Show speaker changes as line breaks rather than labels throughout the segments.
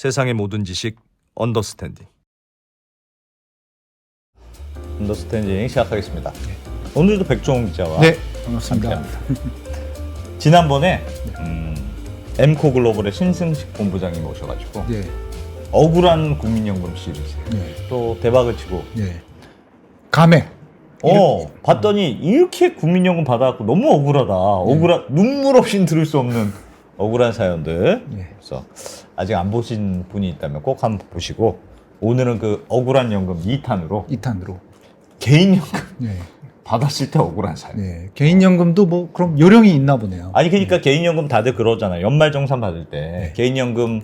세상의 모든 지식 언더스탠딩. 언더스탠딩 시작하겠습니다. 오늘도 백종원 기자와
반갑습니다.
지난번에 엠코 글로벌의 신승식 본부장님 오셔가지고
네.
억울한 국민연금 시리즈 또 대박을 치고
감액.
봤더니 이렇게 국민연금 받아갖고 너무 억울하다. 눈물 없이 들을 수 없는 억울한 사연들. 그래서 아직 안 보신 분이 있다면 꼭 한번 보시고, 오늘은 그 억울한 연금 2탄으로 개인연금 받았을 때 억울한 사연.
네. 개인연금도 뭐 그럼 요령이 있나 보네요.
아니 그러니까 개인연금 다들 그러잖아요. 연말정산 받을 때 개인연금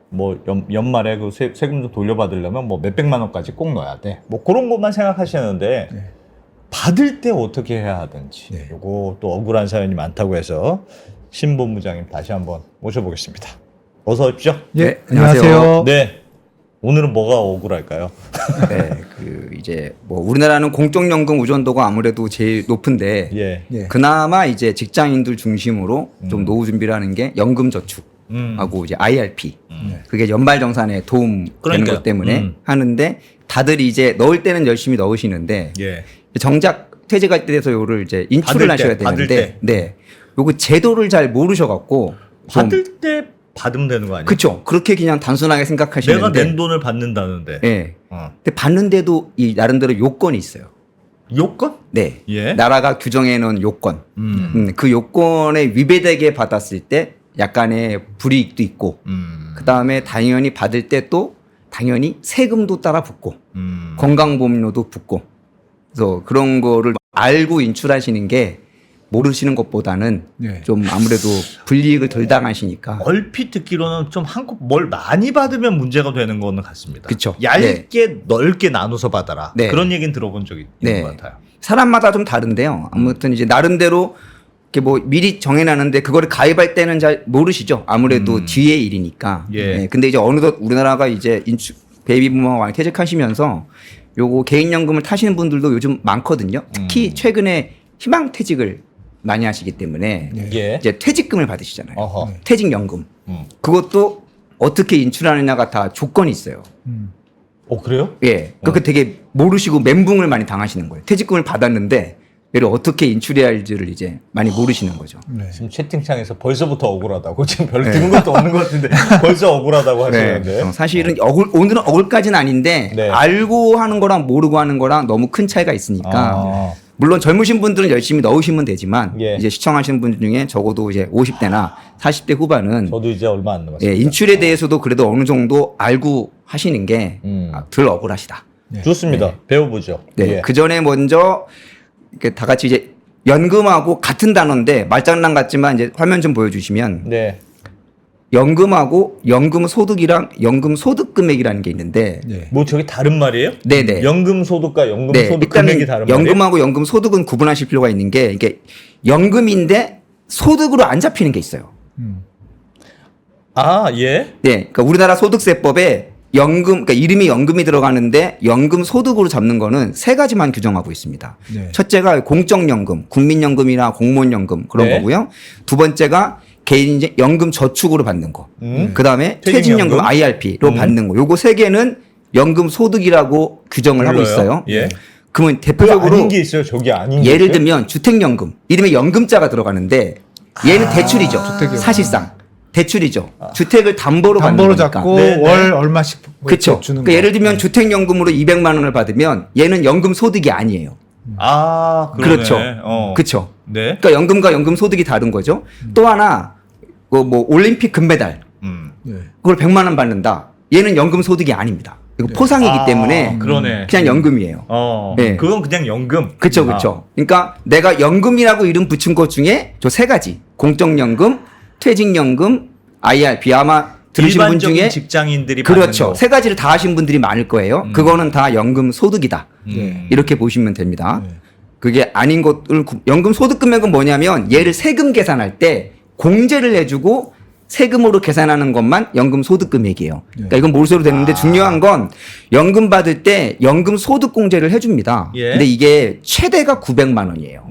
뭐 연말에 그 세금 좀 돌려받으려면 뭐 몇백만 원까지 꼭 넣어야 돼. 뭐 그런 것만 생각하시는데 받을 때 어떻게 해야 하든지. 요거 또 억울한 사연이 많다고 해서 신 본부장님 다시 한번 모셔보겠습니다. 어서 오십시오.
네, 안녕하세요.
네. 오늘은 뭐가 억울할까요?
네, 이제 뭐 우리나라는 공적연금 의존도가 아무래도 제일 높은데 그나마 이제 직장인들 중심으로 좀 노후 준비를 하는 게 연금저축하고 이제 IRP 그게 연말정산에 도움 되는 것 때문에 하는데, 다들 이제 넣을 때는 열심히 넣으시는데 정작 퇴직할 때 돼서 요를 이제 인출을 하셔야 되는데 요거 제도를 잘 모르셔갖고
받을 때 받으면 되는 거 아니에요?
그렇죠. 그렇게 그냥 단순하게 생각하시는데
내가 낸 돈을 받는다는데.
근데 받는데도 이 나름대로 요건이 있어요.
요건?
네. 나라가 규정해 놓은 요건. 그 요건에 위배되게 받았을 때 약간의 불이익도 있고, 그 다음에 당연히 받을 때 또 당연히 세금도 따라 붙고, 건강보험료도 붙고, 그래서 그런 거를 알고 인출하시는 게 모르시는 것보다는 좀 아무래도 불이익을 덜 당하시니까.
얼핏 듣기로는 좀 한국 뭘 많이 받으면 문제가 되는 거는 같습니다.
그쵸.
얇게 넓게 나눠서 받아라. 그런 얘기는 들어본 적이 있는 것 같아요.
사람마다 좀 다른데요. 아무튼 이제 나름대로 이렇게 뭐 미리 정해놨는데 그거를 가입할 때는 잘 모르시죠. 아무래도 뒤의 일이니까. 근데 이제 어느덧 우리나라가 이제 베이비부머가 많이 퇴직하시면서 요거 개인연금을 타시는 분들도 요즘 많거든요. 특히 최근에 희망퇴직을 많이 하시기 때문에 이제 퇴직금을 받으시잖아요. 퇴직연금. 그것도 어떻게 인출하느냐가 다 조건이 있어요.
그래요?
그거 되게 모르시고 멘붕을 많이 당하시는 거예요. 퇴직금을 받았는데 얘를 어떻게 인출해야 할지를 이제 많이 모르시는 거죠.
지금 채팅창에서 벌써부터 억울하다고, 지금 별로 들은 것도 없는 것 같은데 벌써 억울하다고 하시는데.
사실은 오늘은 억울까지는 아닌데 알고 하는 거랑 모르고 하는 거랑 너무 큰 차이가 있으니까. 물론 젊으신 분들은 열심히 넣으시면 되지만 이제 시청하시는 분들 중에 적어도 이제 50대나 40대 후반은
저도 이제 얼마 안 남았습니다.
인출에 대해서도 그래도 어느 정도 알고 하시는 게 덜 억울하시다.
좋습니다. 배워보죠.
그 전에 먼저 이렇게 다 같이 이제 연금하고 같은 단어인데 말장난 같지만 이제 화면 좀 보여주시면 연금하고 연금 소득이랑 연금 소득 금액이라는 게 있는데
뭐 저게 다른 말이에요?
네네.
연금 소득과 연금 소득 금액이 다른 말이에요?
연금하고 연금 소득은 구분하실 필요가 있는 게, 이게 연금인데 소득으로 안 잡히는 게 있어요. 그러니까 우리나라 소득세법에 연금, 그러니까 이름이 연금이 들어가는데 연금 소득으로 잡는 거는 세 가지만 규정하고 있습니다. 첫째가 공적연금, 국민연금이나 공무원연금 그런 거고요. 두 번째가 개인 연금 저축으로 받는 거. 그 다음에 퇴직연금 IRP로 받는 거. 요거 세 개는 연금 소득이라고 규정을 하고 있어요. 그러면 대표적으로
아닌 게 있어요. 저기 아닌 게
예를 들면 주택연금. 이름에 연금자가 들어가는데 얘는 대출이죠. 사실상. 대출이죠. 주택을 담보로 받는 거니까.
잡고 월 얼마씩
그렇죠.
주는
그러니까 예를 들면 주택연금으로 200만 원을 받으면 얘는 연금 소득이 아니에요. 그렇죠. 그렇죠. 그러니까 연금과 연금 소득이 다른 거죠. 또 하나 뭐 올림픽 금메달 그걸 100만 원 받는다. 얘는 연금 소득이 아닙니다. 이거 포상이기 때문에 그냥 연금이에요.
그건 그냥 연금.
그렇죠. 그러니까 내가 연금이라고 이름 붙인 것 중에 저 세 가지, 공적연금, 퇴직연금, IRP, 아마 들으신 분 중에
직장인들이
그렇죠. 세 가지를 다 하신 분들이 많을 거예요. 그거는 다 연금 소득이다. 이렇게 보시면 됩니다. 그게 아닌 것을, 연금 소득 금액은 뭐냐면 얘를 세금 계산할 때 공제를 해주고 세금으로 계산하는 것만 연금 소득 금액이에요. 그러니까 이건 모르셔도 되는데 중요한 건 연금 받을 때 연금 소득 공제를 해줍니다. 근데 이게 최대가 900만 원이에요.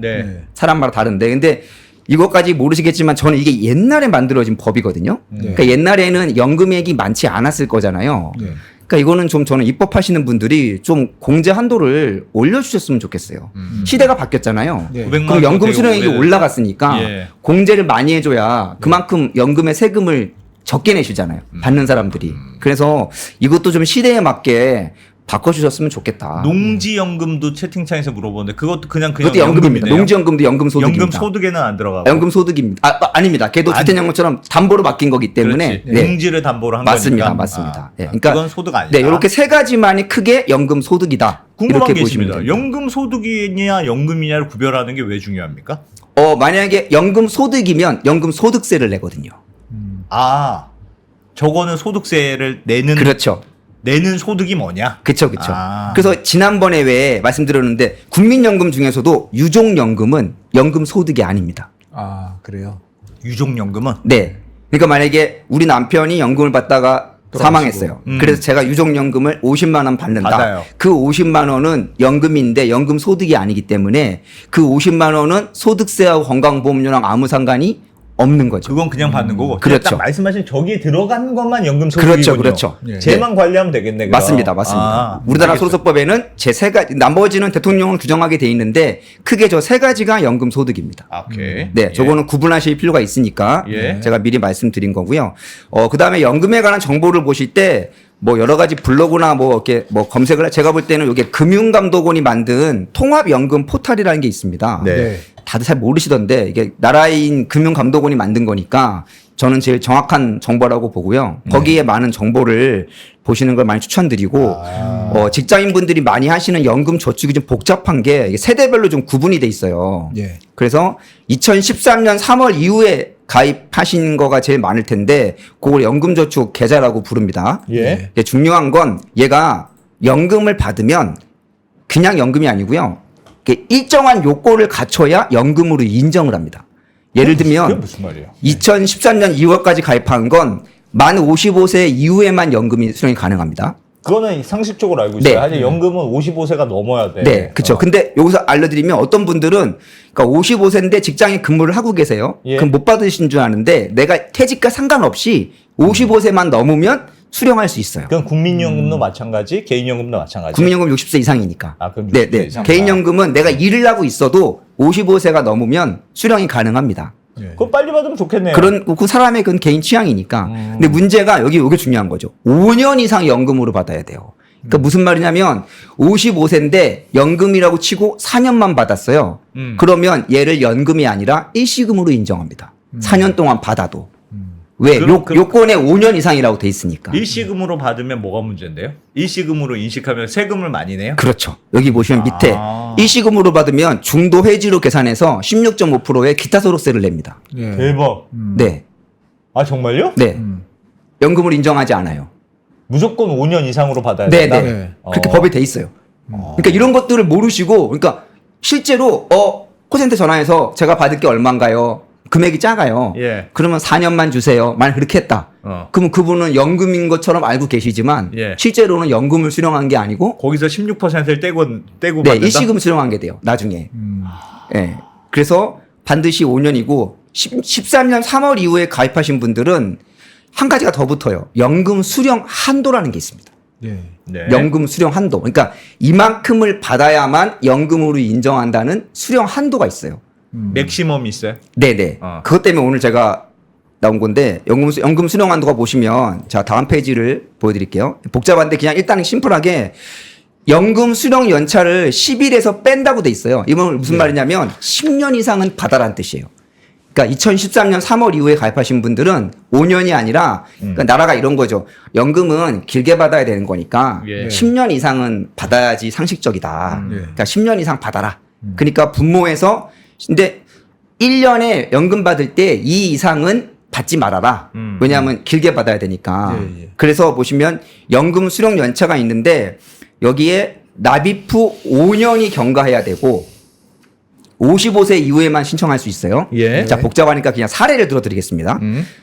사람마다 다른데, 근데 이것까지 모르시겠지만 저는 이게 옛날에 만들어진 법이거든요. 그러니까 옛날에는 연금액이 많지 않았을 거잖아요.
네.
그러니까 이거는 좀 저는 입법하시는 분들이 좀 공제 한도를 올려주셨으면 좋겠어요. 시대가 바뀌었잖아요.
네.
900만
그럼 연금
되고
수령액이
오래된-
올라갔으니까
예.
공제를 많이 해줘야 그만큼 연금의 세금을 적게 내주잖아요. 받는 사람들이. 그래서 이것도 좀 시대에 맞게 바꿔주셨으면 좋겠다.
농지연금도 채팅창에서 물어보는데 그것도 그냥
그것도 연금입니다.
연금이네요.
농지연금도 연금소득입니다.
연금 소득에는 안 들어가고.
연금 소득입니다. 아닙니다. 걔도
아니.
주택연금처럼 담보로 맡긴 거기 때문에
그렇지.
네.
농지를 담보로 한
맞습니다.
거니까.
맞습니다. 네.
그러니까 그건 소득 아니다.
네, 이렇게 세 가지만이 크게 연금 소득이다.
궁금한
이렇게
게
보시면
있습니다.
됩니다.
연금 소득이냐 연금이냐를 구별하는 게 왜 중요합니까?
만약에 연금 소득이면 연금 소득세를 내거든요.
아, 저거는 소득세를
그렇죠.
내는 소득이 뭐냐?
그렇죠. 그렇죠.
아.
그래서 지난번에 왜 말씀드렸는데 국민연금 중에서도 유족연금은 연금 소득이 아닙니다.
아, 그래요.
유족연금은
네. 그러니까 만약에 우리 남편이 연금을 받다가
돌아가시고.
사망했어요. 그래서 제가 유족연금을 50만 원 받는다.
받아요.
그 50만 원은 연금인데 연금 소득이 아니기 때문에 그 50만 원은 소득세하고 건강보험료랑 아무 상관이 없는 거죠.
그건 그냥 받는 거고. 그냥
그렇죠.
딱 말씀하신 저기에 들어가는 것만 연금 소득이군요.
그렇죠, 그렇죠.
예.
쟤만 관리하면 되겠네. 그럼.
맞습니다.
아,
우리나라
알겠어요.
소득법에는 제 세 가지, 나머지는 대통령을 규정하게 돼 있는데 크게 저 세 가지가 연금 소득입니다.
아, 오케이.
네, 저거는 구분하실 필요가 있으니까
예.
제가 미리 말씀드린 거고요. 그 다음에 연금에 관한 정보를 보실 때 뭐 여러 가지 블로그나 뭐 이렇게 뭐 검색을 제가 볼 때는 이게 금융감독원이 만든 통합연금 포털이라는 게 있습니다.
네.
네.
다들 잘 모르시던데 이게 나라인 금융감독원이 만든 거니까 저는 제일 정확한 정보라고 보고요. 거기에 많은 정보를 보시는 걸 많이 추천드리고 직장인분들이 많이 하시는 연금 저축이 좀 복잡한 게 이게 세대별로 좀 구분이 돼 있어요.
예.
그래서 2013년 3월 이후에 가입하신 거가 제일 많을 텐데 그걸 연금저축 계좌라고 부릅니다.
예.
이게 중요한 건 얘가 연금을 받으면 그냥 연금이 아니고요. 이게 일정한 요건을 갖춰야 연금으로 인정을 합니다. 예를
그게
들면
무슨 말이에요?
2013년 2월까지 가입한 건 만 55세 이후에만 연금이 수령이 가능합니다.
그거는 상식적으로 알고 있어요.
네.
하지만 연금은 55세가 넘어야 돼.
네, 그렇죠. 근데 여기서 알려드리면 어떤 분들은 그러니까 55세인데 직장에 근무를 하고 계세요.
예.
그럼 못 받으신 줄 아는데 내가 퇴직과 상관없이 55세만 넘으면 수령할 수 있어요.
그건 국민연금도 마찬가지, 개인연금도 마찬가지.
국민연금 60세 이상이니까.
아, 그럼 60세
네, 네.
이상.
개인연금은 내가 일을 하고 있어도 55세가 넘으면 수령이 가능합니다.
예.
그거 빨리 받으면 좋겠네요.
그 사람의 그건 개인 취향이니까. 근데 문제가 이게 중요한 거죠. 5년 이상 연금으로 받아야 돼요. 그러니까 무슨 말이냐면 55세인데 연금이라고 치고 4년만 받았어요. 그러면 얘를 연금이 아니라 일시금으로 인정합니다. 4년 동안 받아도. 왜?
그럼-
요건에 5년 이상이라고 돼 있으니까.
일시금으로 받으면 뭐가 문제인데요? 일시금으로 인식하면 세금을 많이 내요?
그렇죠. 여기 보시면 밑에
아.
일시금으로 받으면 중도 회지로 계산해서 16.5%의 기타 소득세를 냅니다.
예.
대박.
네.
아, 정말요?
네. 연금을 인정하지 않아요.
무조건 5년 이상으로 받아야
네,
된다?
네.
네.
그렇게 법에 돼 있어요. 그러니까 이런 것들을 모르시고, 그러니까 실제로 콜센터 전화해서 제가 받을 게 얼마인가요? 금액이 작아요.
예.
그러면 4년만 주세요. 만약 그렇게 했다. 그러면 그분은 연금인 것처럼 알고 계시지만
예.
실제로는 연금을 수령한 게 아니고
거기서 16%를 떼고
네,
받는다?
일시금 수령한 게 돼요. 나중에. 예. 그래서 반드시 5년이고 13년 3월 이후에 가입하신 분들은 한 가지가 더 붙어요. 연금 수령 한도라는 게 있습니다.
예.
네.
연금 수령 한도. 그러니까 이만큼을 받아야만 연금으로 인정한다는 수령 한도가 있어요.
맥시멈이 있어요?
네네. 그것 때문에 오늘 제가 나온 건데 연금 수령 한도가 보시면 자 다음 페이지를 보여드릴게요. 복잡한데 그냥 일단 심플하게 연금 수령 연차를 10일에서 뺀다고 돼 있어요. 이건 무슨 말이냐면 10년 이상은 받아라는 뜻이에요. 그러니까 2013년 3월 이후에 가입하신 분들은 5년이 아니라 그러니까 나라가 이런 거죠. 연금은 길게 받아야 되는 거니까
예.
10년 이상은 받아야지 상식적이다.
예.
그러니까 10년 이상 받아라. 그러니까 분모에서 근데 1년에 연금 받을 때 이 이상은 받지 말아라. 왜냐하면 길게 받아야 되니까.
예, 예.
그래서 보시면 연금 수령 연차가 있는데 여기에 납입 후 5년이 경과해야 되고 55세 이후에만 신청할 수 있어요.
예.
자, 복잡하니까 그냥 사례를 들어드리겠습니다.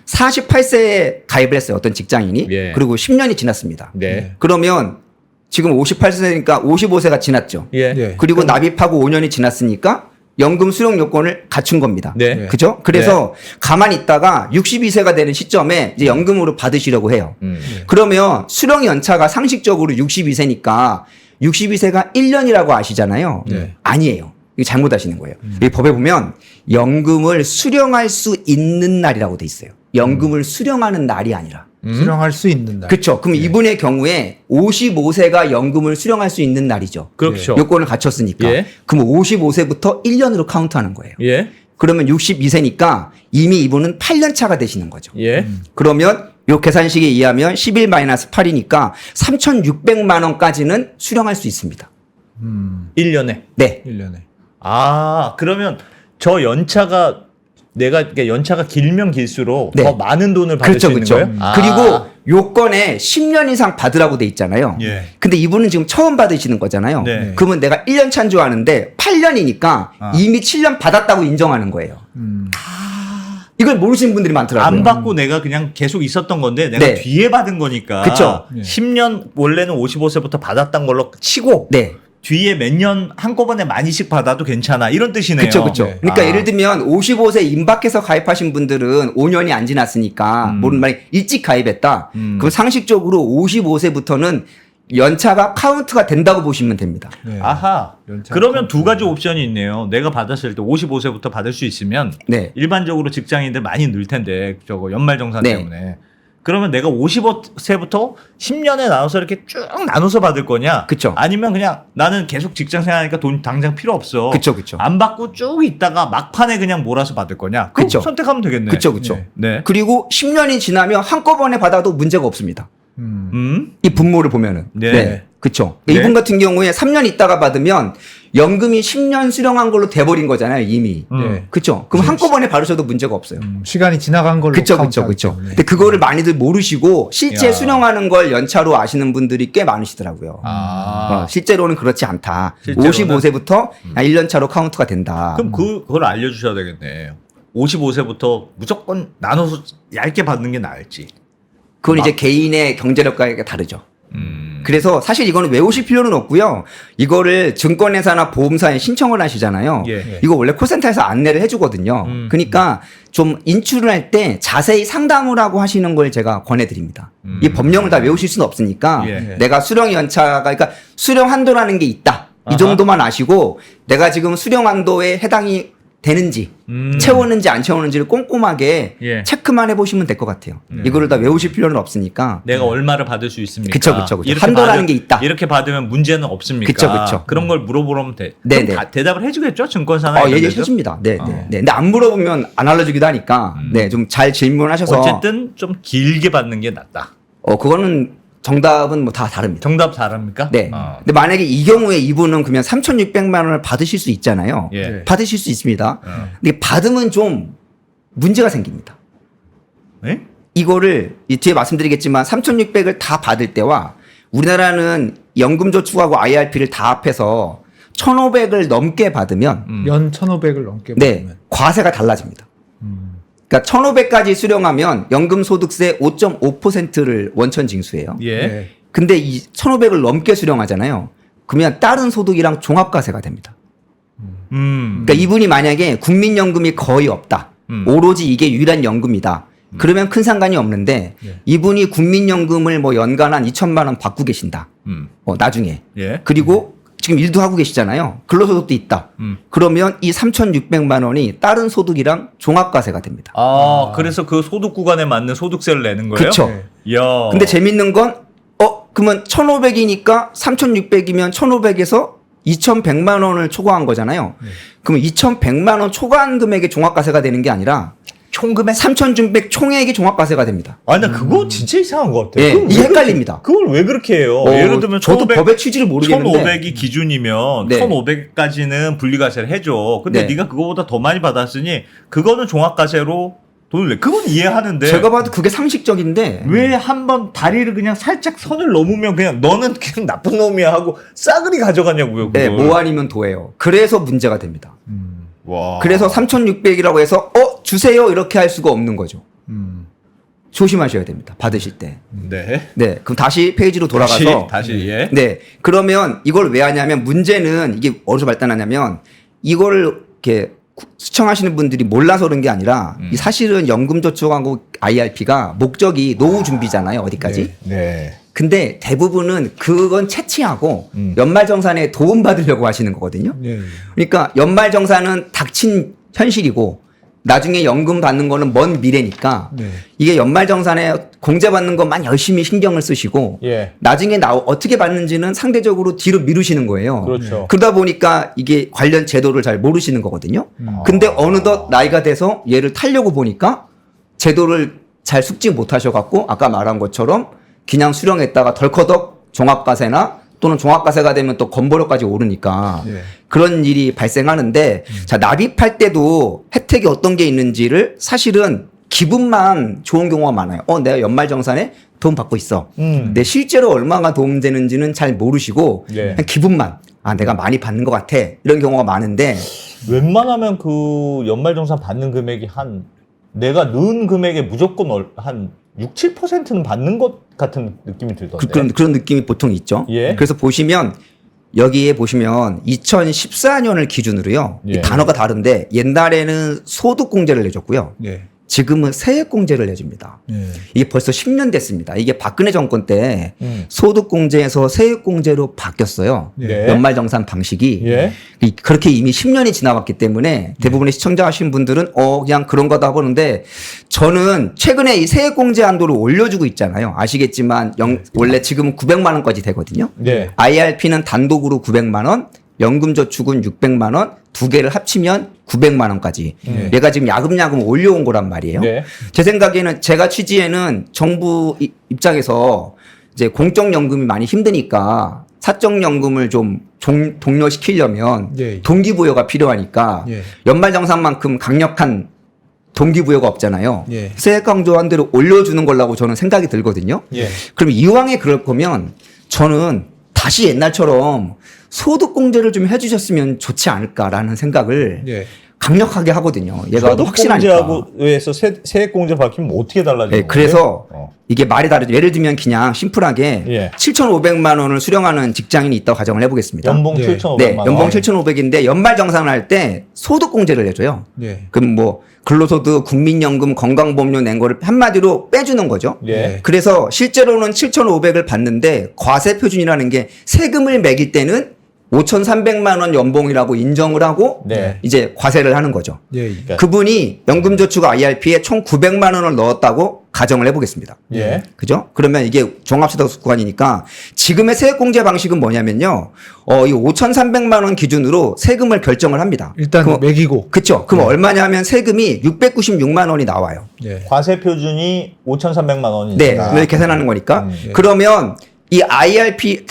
48세에 가입을 했어요. 어떤 직장인이.
예.
그리고 10년이 지났습니다.
네.
그러면 지금 58세니까 55세가 지났죠.
예.
예.
그리고 납입하고 5년이 지났으니까 연금 수령 요건을 갖춘 겁니다.
네.
그죠? 그래서 가만히 있다가 62세가 되는 시점에 이제 연금으로 받으시려고 해요. 그러면 수령 연차가 상식적으로 62세니까 62세가 1년이라고 아시잖아요.
네.
아니에요. 이거 잘못 아시는 거예요. 이 법에 보면 연금을 수령할 수 있는 날이라고 돼 있어요. 연금을 수령하는 날이 아니라.
수령할 수 있는 날.
그렇죠. 그럼 이분의 경우에 55세가 연금을 수령할 수 있는 날이죠.
그렇죠.
요건을 갖췄으니까.
예.
그럼 55세부터 1년으로 카운트하는 거예요.
예.
그러면 62세니까 이미 이분은 8년 차가 되시는 거죠.
예.
그러면 요 계산식에 의하면 11-8이니까 3,600만 원까지는 수령할 수 있습니다.
1년에.
네.
1년에.
아, 그러면 저 연차가 내가 그러니까 연차가 길면 길수록
네.
더 많은 돈을 받을
그렇죠,
수 있는
그렇죠.
거예요? 아.
그리고 요건에 10년 이상 받으라고 돼 있잖아요.
예.
근데 이분은 지금 처음 받으시는 거잖아요.
네.
그러면 내가 1년 차인 줄 아는데 8년이니까 이미 7년 받았다고 인정하는 거예요. 이걸 모르시는 분들이 많더라고요.
안 받고 내가 그냥 계속 있었던 건데 내가
네.
뒤에 받은 거니까
그쵸.
10년 원래는 55세부터 받았던 걸로 치고
네.
뒤에 몇 년 한꺼번에 많이씩 받아도 괜찮아 이런 뜻이네요.
그렇죠, 그렇죠.
네.
그러니까
아.
예를 들면 55세 임박해서 가입하신 분들은 5년이 안 지났으니까 모르는 말이 일찍 가입했다. 그럼 상식적으로 55세부터는 연차가 카운트가 된다고 보시면 됩니다.
네.
아하.
연차
그러면 두
카운트.
가지 옵션이 있네요. 내가 받았을 때 55세부터 받을 수 있으면
네.
일반적으로 직장인들 많이 늘 텐데 저거 연말정산
네.
때문에. 그러면 내가 55세부터 10년에 나눠서 이렇게 쭉 나눠서 받을 거냐?
그쵸.
아니면 그냥 나는 계속 직장 생활하니까 돈 당장 필요 없어.
그쵸, 그쵸.
안 받고 쭉 있다가 막판에 그냥 몰아서 받을 거냐? 그거
그쵸.
선택하면 되겠네.
그렇죠, 그렇죠.
네.
네.
그리고 10년이 지나면 한꺼번에 받아도 문제가 없습니다. 이 분모를 보면은.
네.
그쵸.
네.
이분 같은 경우에 3년 있다가 받으면 연금이 10년 수령한 걸로 돼버린 거잖아요, 이미.
네.
그쵸. 그럼 한꺼번에 받으셔도 문제가 없어요.
시간이 지나간 걸로
그쵸, 그쵸,
카운트하기
그쵸.
때문에.
근데 그거를 많이들 모르시고 실제
야.
수령하는 걸 연차로 아시는 분들이 꽤 많으시더라고요.
아.
실제로는 그렇지 않다.
실제로는?
55세부터 1년 차로 카운트가 된다.
그럼 그걸 알려주셔야 되겠네. 55세부터 무조건 나눠서 얇게 받는 게 나을지.
그건 이제 개인의 경제력과 다르죠. 그래서 사실 이거는 외우실 필요는 없고요. 이거를 증권회사나 보험사에 신청을 하시잖아요.
예.
이거 원래 콜센터에서 안내를 해주거든요. 그러니까 좀 인출을 할 때 자세히 상담을 하고 하시는 걸 제가 권해드립니다. 이 법령을 다 외우실 수는 없으니까
예.
내가 수령 연차가 그러니까 수령 한도라는 게 있다. 이
아하.
정도만 아시고 내가 지금 수령 한도에 해당이 되는지 채웠는지 안 채웠는지를 꼼꼼하게
예.
체크만 해보시면 될 것 같아요. 이거를 다 외우실 필요는 없으니까.
내가 얼마를 받을 수 있습니까?
그쵸, 그쵸, 그쵸.
이렇게
한도라는 게 있다.
이렇게 받으면 문제는 없습니까?
그쵸, 그쵸.
그런 걸 물어보면 돼.
네네.
그럼 다 대답을 해주겠죠? 증권사나 이런
얘기해
데서?
줍니다. 네, 네, 네. 근데 안 물어보면 안 알려주기도 하니까, 네, 좀 잘 질문하셔서.
어쨌든 좀 길게 받는 게 낫다.
그거는 정답은 뭐 다 다릅니다.
정답 잘합니까?
네.
어.
근데 만약에 이 경우에 이분은 그러면 3,600만 원을 받으실 수 있잖아요.
예.
받으실 수 있습니다. 근데 받으면 좀 문제가 생깁니다.
네?
이거를 이 뒤에 말씀드리겠지만 3,600을 다 받을 때와 우리나라는 연금저축하고 IRP를 다 합해서 1,500을 넘게 받으면
연 1,500을 넘게
네,
받으면
과세가 달라집니다. 그러니까 1,500까지 수령하면 연금소득세 5.5%를 원천 징수해요.
예.
네.
근데 이 1,500을 넘게 수령하잖아요. 그러면 다른 소득이랑 종합과세가 됩니다. 그러니까 이분이 만약에 국민연금이 거의 없다. 오로지 이게 유일한 연금이다. 그러면 큰 상관이 없는데 이분이 국민연금을 뭐 연간 한 2천만 원 받고 계신다. 나중에.
예.
그리고 지금 일도 하고 계시잖아요. 근로소득도 있다. 그러면 이 3,600만 원이 다른 소득이랑 종합과세가 됩니다.
그래서 그 소득 구간에 맞는 소득세를 내는 거예요?
그쵸.
이야.
근데 재밌는 건, 그러면 1,500이니까 3,600이면 1,500에서 2,100만 원을 초과한 거잖아요. 그러면 2,100만 원 초과한 금액의 종합과세가 되는 게 아니라 총금액 3,600 총액의 종합과세가 됩니다.
나 그거 진짜 이상한 것 같아.
예,
그걸
이게
왜
헷갈립니다.
그걸 왜 그렇게 해요? 예를 들면
저도
1,500
법의 취지를 모르겠는데
1,500이 기준이면
네.
1,500까지는 분리과세를 해줘. 근데
네.
네가 그거보다 더 많이 받았으니 그거는 종합과세로 돈을 내. 그건 이해하는데
제가 봐도 그게 상식적인데
왜 한 번 다리를 그냥 살짝 선을 넘으면 그냥 너는 그냥 나쁜 놈이야 하고 싸그리 가져가냐고요.
네,
그걸.
뭐 아니면 도예요. 그래서 문제가 됩니다.
와.
그래서 3,600이라고 해서 주세요 이렇게 할 수가 없는 거죠. 조심하셔야 됩니다. 받으실 때.
네.
네, 그럼 다시 페이지로 돌아가서
다시 예.
네, 그러면 이걸 왜 하냐면 문제는 이게 어디서 발단하냐면 이거를 이렇게 시청하시는 분들이 몰라서 그런 게 아니라 이 사실은 연금저축하고 IRP가 목적이 노후 준비잖아요. 어디까지?
네.
근데 대부분은 그건 채취하고 연말정산에 도움받으려고 하시는 거거든요.
예.
그러니까 연말정산은 닥친 현실이고 나중에 연금 받는 거는 먼 미래니까
네.
이게 연말정산에 공제받는 것만 열심히 신경을 쓰시고
예.
나중에 어떻게 받는지는 상대적으로 뒤로 미루시는 거예요.
그렇죠.
그러다 보니까 이게 관련 제도를 잘 모르시는 거거든요. 근데 어느덧 나이가 돼서 얘를 타려고 보니까 제도를 잘 숙지 못하셔갖고 아까 말한 것처럼 그냥 수령했다가 덜커덕 종합과세나 또는 종합과세가 되면 또 건보료까지 오르니까
예.
그런 일이 발생하는데 자 납입할 때도 혜택이 어떤 게 있는지를 사실은 기분만 좋은 경우가 많아요. 내가 연말정산에 도움 받고 있어. 근데 실제로 얼마가 도움되는지는 잘 모르시고
예.
그냥 기분만 내가 많이 받는 것 같아 이런 경우가 많은데
웬만하면 그 연말정산 받는 금액이 내가 넣은 금액에 무조건 한 6, 7%는 받는 것 같은 느낌이 들던데.
그런 느낌이 보통 있죠.
예.
그래서 보시면 여기에 보시면 2014년을 기준으로요.
예.
이 단어가 다른데 옛날에는 소득공제를 내줬고요.
예.
지금은 세액공제를 내줍니다.
예.
이게 벌써 10년 됐습니다. 이게 박근혜 정권 때
음.
소득공제에서 세액공제로 바뀌었어요.
네.
연말정산 방식이.
예.
그렇게 이미 10년이 지나왔기 때문에 대부분의 시청자 하신 분들은 그냥 그런 거다 보는데 저는 최근에 이 세액공제 한도를 올려주고 있잖아요. 아시겠지만 원래 지금은 900만 원까지 되거든요.
네.
IRP는 단독으로 900만 원, 연금저축은 600만 원, 두 개를 합치면 900만 원까지. 얘가 지금 야금야금 올려온 거란 말이에요.
네.
제 생각에는 제가 취지에는 정부 입장에서 이제 공적연금이 많이 힘드니까 사적연금을 좀 독려시키려면
예.
동기부여가 필요하니까
예.
연말정산만큼 강력한 동기부여가 없잖아요.
예.
세액 강조한 대로 올려주는 걸라고 저는 생각이 들거든요.
예.
그럼 이왕에 그럴 거면 저는 다시 옛날처럼 소득공제를 좀 해주셨으면 좋지 않을까라는 생각을
예.
강력하게 하거든요. 얘가 더 확실하니까.
소득공제하고에서 세액공제 바뀌면 어떻게 달라지는
네,
거예요?
그래서 이게 말이 다르죠. 예를 들면 그냥 심플하게
예.
7,500만 원을 수령하는 직장인이 있다고 가정을 해보겠습니다.
연봉
예.
7,500만
네,
원.
연봉 7,500인데 연말정산을 할 때 소득공제를 해줘요.
예.
그럼 뭐 근로소득, 국민연금, 건강보험료 낸 거를 한마디로 빼주는 거죠.
예.
그래서 실제로는 7,500을 받는데 과세표준이라는 게 세금을 매길 때는 5,300만 원 연봉이라고 인정을 하고
네.
이제 과세를 하는 거죠.
예.
그분이 연금저축 IRP에 총 900만 원을 넣었다고 가정을 해보겠습니다.
예.
그죠? 그러면 이게 종합세대구간이니까 지금의 세액공제 방식은 뭐냐면요. 이 5,300만 원 기준으로 세금을 결정을 합니다.
일단 매기고.
그쵸. 그럼 얼마냐면 세금이 696만 원이 나와요.
예.
과세 표준이 5,300만 원이니까.
네. 왜 계산하는 거니까.
예.
그러면 이 IRP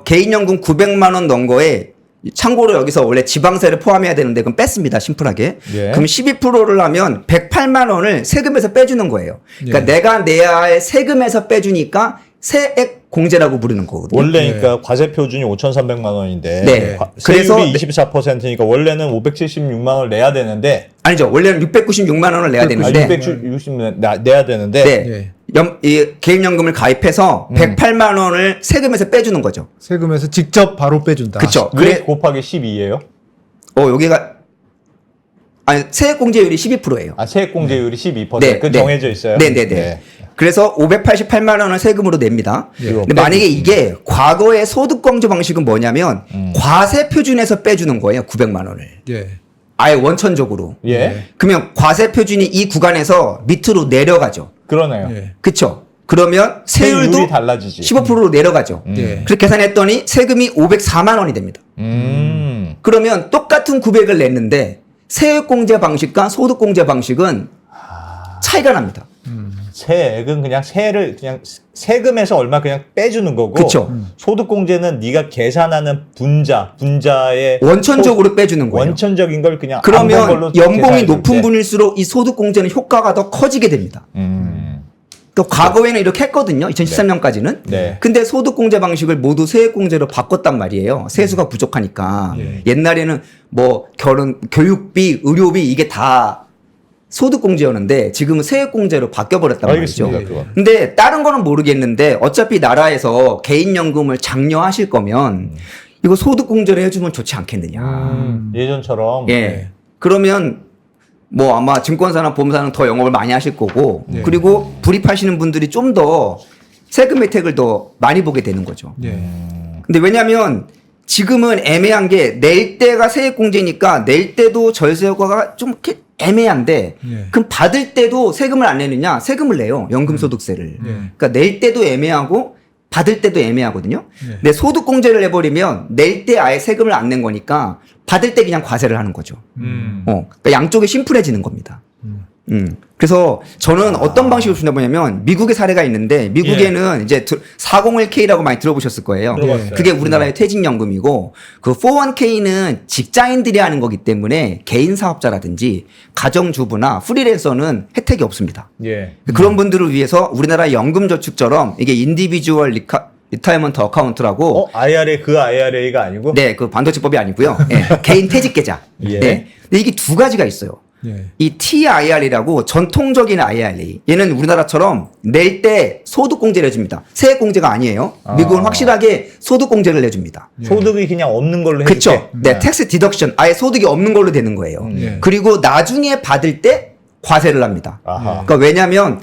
개인연금 900만 원 넣은 거에 참고로 여기서 원래 지방세를 포함해야 되는데 그럼 뺐습니다. 심플하게.
예.
그럼 12%를 하면 108만 원을 세금에서 빼주는 거예요. 그러니까
예.
내가 내야 할 세금에서 빼주니까 세액 공제라고 부르는 거거든요.
원래 그러니까 과세 표준이 5,300만 원인데
네.
세율이
그래서
24%니까 원래는 576만 원을 내야 되는데
아니죠. 원래는 696만 원을 내야 되는데
660 내야 되는데
네.
예.
이 개인연금을 가입해서 108만 원을 세금에서 빼주는 거죠.
세금에서 직접 바로 빼준다.
그렇죠.
왜 곱하기 12예요?
여기가 세액공제율이 12%예요.
세액공제율이 12%.
네,
그
네.
정해져 있어요.
네네네. 그래서 588만 원을 세금으로 냅니다.
예.
근데 만약에 이게 과거의 소득공제 방식은 뭐냐면 과세 표준에서 빼주는 거예요. 900만 원을.
예.
아예 원천적으로.
예.
그러면 과세 표준이 이 구간에서 밑으로 내려가죠.
그러네요.
예.
그쵸? 그러면 세율도
세율이 달라지지.
15%로 내려가죠.
예.
그렇게 계산했더니 세금이 504만 원이 됩니다. 그러면 똑같은 900을 냈는데 세액공제 방식과 소득공제 방식은 차이가 납니다.
세액은 그냥 세금에서 얼마 그냥 빼주는 거고.
그쵸.
소득공제는 네가 계산하는 분자의
원천적으로 빼주는 거예요.
원천적인 걸 그냥 안 본
그러면
걸로
연봉이
계산해 줄
높은
때.
분일수록 이 소득공제는 효과가 더 커지게 됩니다. 또 과거에는 이렇게 했거든요. 2013년까지는.
네.
근데 소득공제 방식을 모두 세액공제로 바꿨단 말이에요. 세수가 부족하니까. 옛날에는 뭐 교육비, 의료비 이게 다 소득공제였는데 지금은 세액공제로 바뀌어버렸단 말이죠.
알겠습니다, 그건.
근데 다른 거는 모르겠는데 어차피 나라에서 개인연금을 장려하실 거면 이거 소득공제를 해주면 좋지 않겠느냐.
예전처럼
예. 그러면 뭐 아마 증권사나 보험사는 더 영업을 많이 하실 거고
예.
그리고 불입하시는 분들이 좀 더 세금 혜택을 더 많이 보게 되는 거죠.
예.
근데 왜냐하면 지금은 애매한 게 낼 때가 세액공제니까 낼 때도 절세효과가 좀 이렇게 애매한데
예.
그럼 받을 때도 세금을 안 내느냐? 세금을 내요. 연금소득세를. 그러니까 낼 때도 애매하고 받을 때도 애매하거든요.
예.
근데 소득공제를 해버리면 낼 때 아예 세금을 안 낸 거니까 받을 때 그냥 과세를 하는 거죠. 그러니까 양쪽이 심플해지는 겁니다. 그래서 저는 어떤 방식으로 준다보냐면 미국의 사례가 있는데 미국에는 이제 401k라고 많이 들어보셨을 거예요.
들어봤어요.
그게 우리나라의 퇴직연금이고 그 401k는 직장인들이 하는 거기 때문에 개인 사업자라든지 가정주부나 프리랜서는 혜택이 없습니다.
예.
그런 분들을 위해서 우리나라 연금저축처럼 이게 인디비주얼 리타이먼트 어카운트라고
IRA 그 IRA가 아니고
네, 그 반도체법이 아니고요. 예, 개인 퇴직계좌.
예.
네. 근데 이게 두 가지가 있어요.
예.
이 TIR이라고 전통적인 IRA. 얘는 우리나라처럼 낼 때 소득공제를 해줍니다. 세액공제가 아니에요. 미국은 확실하게 소득공제를 해줍니다.
소득이 그냥 없는 걸로
그렇죠.
해줄게.
네, 텍스 디덕션. 아예 소득이 없는 걸로 되는 거예요.
예.
그리고 나중에 받을 때 과세를 합니다.
아하.
그러니까 왜냐하면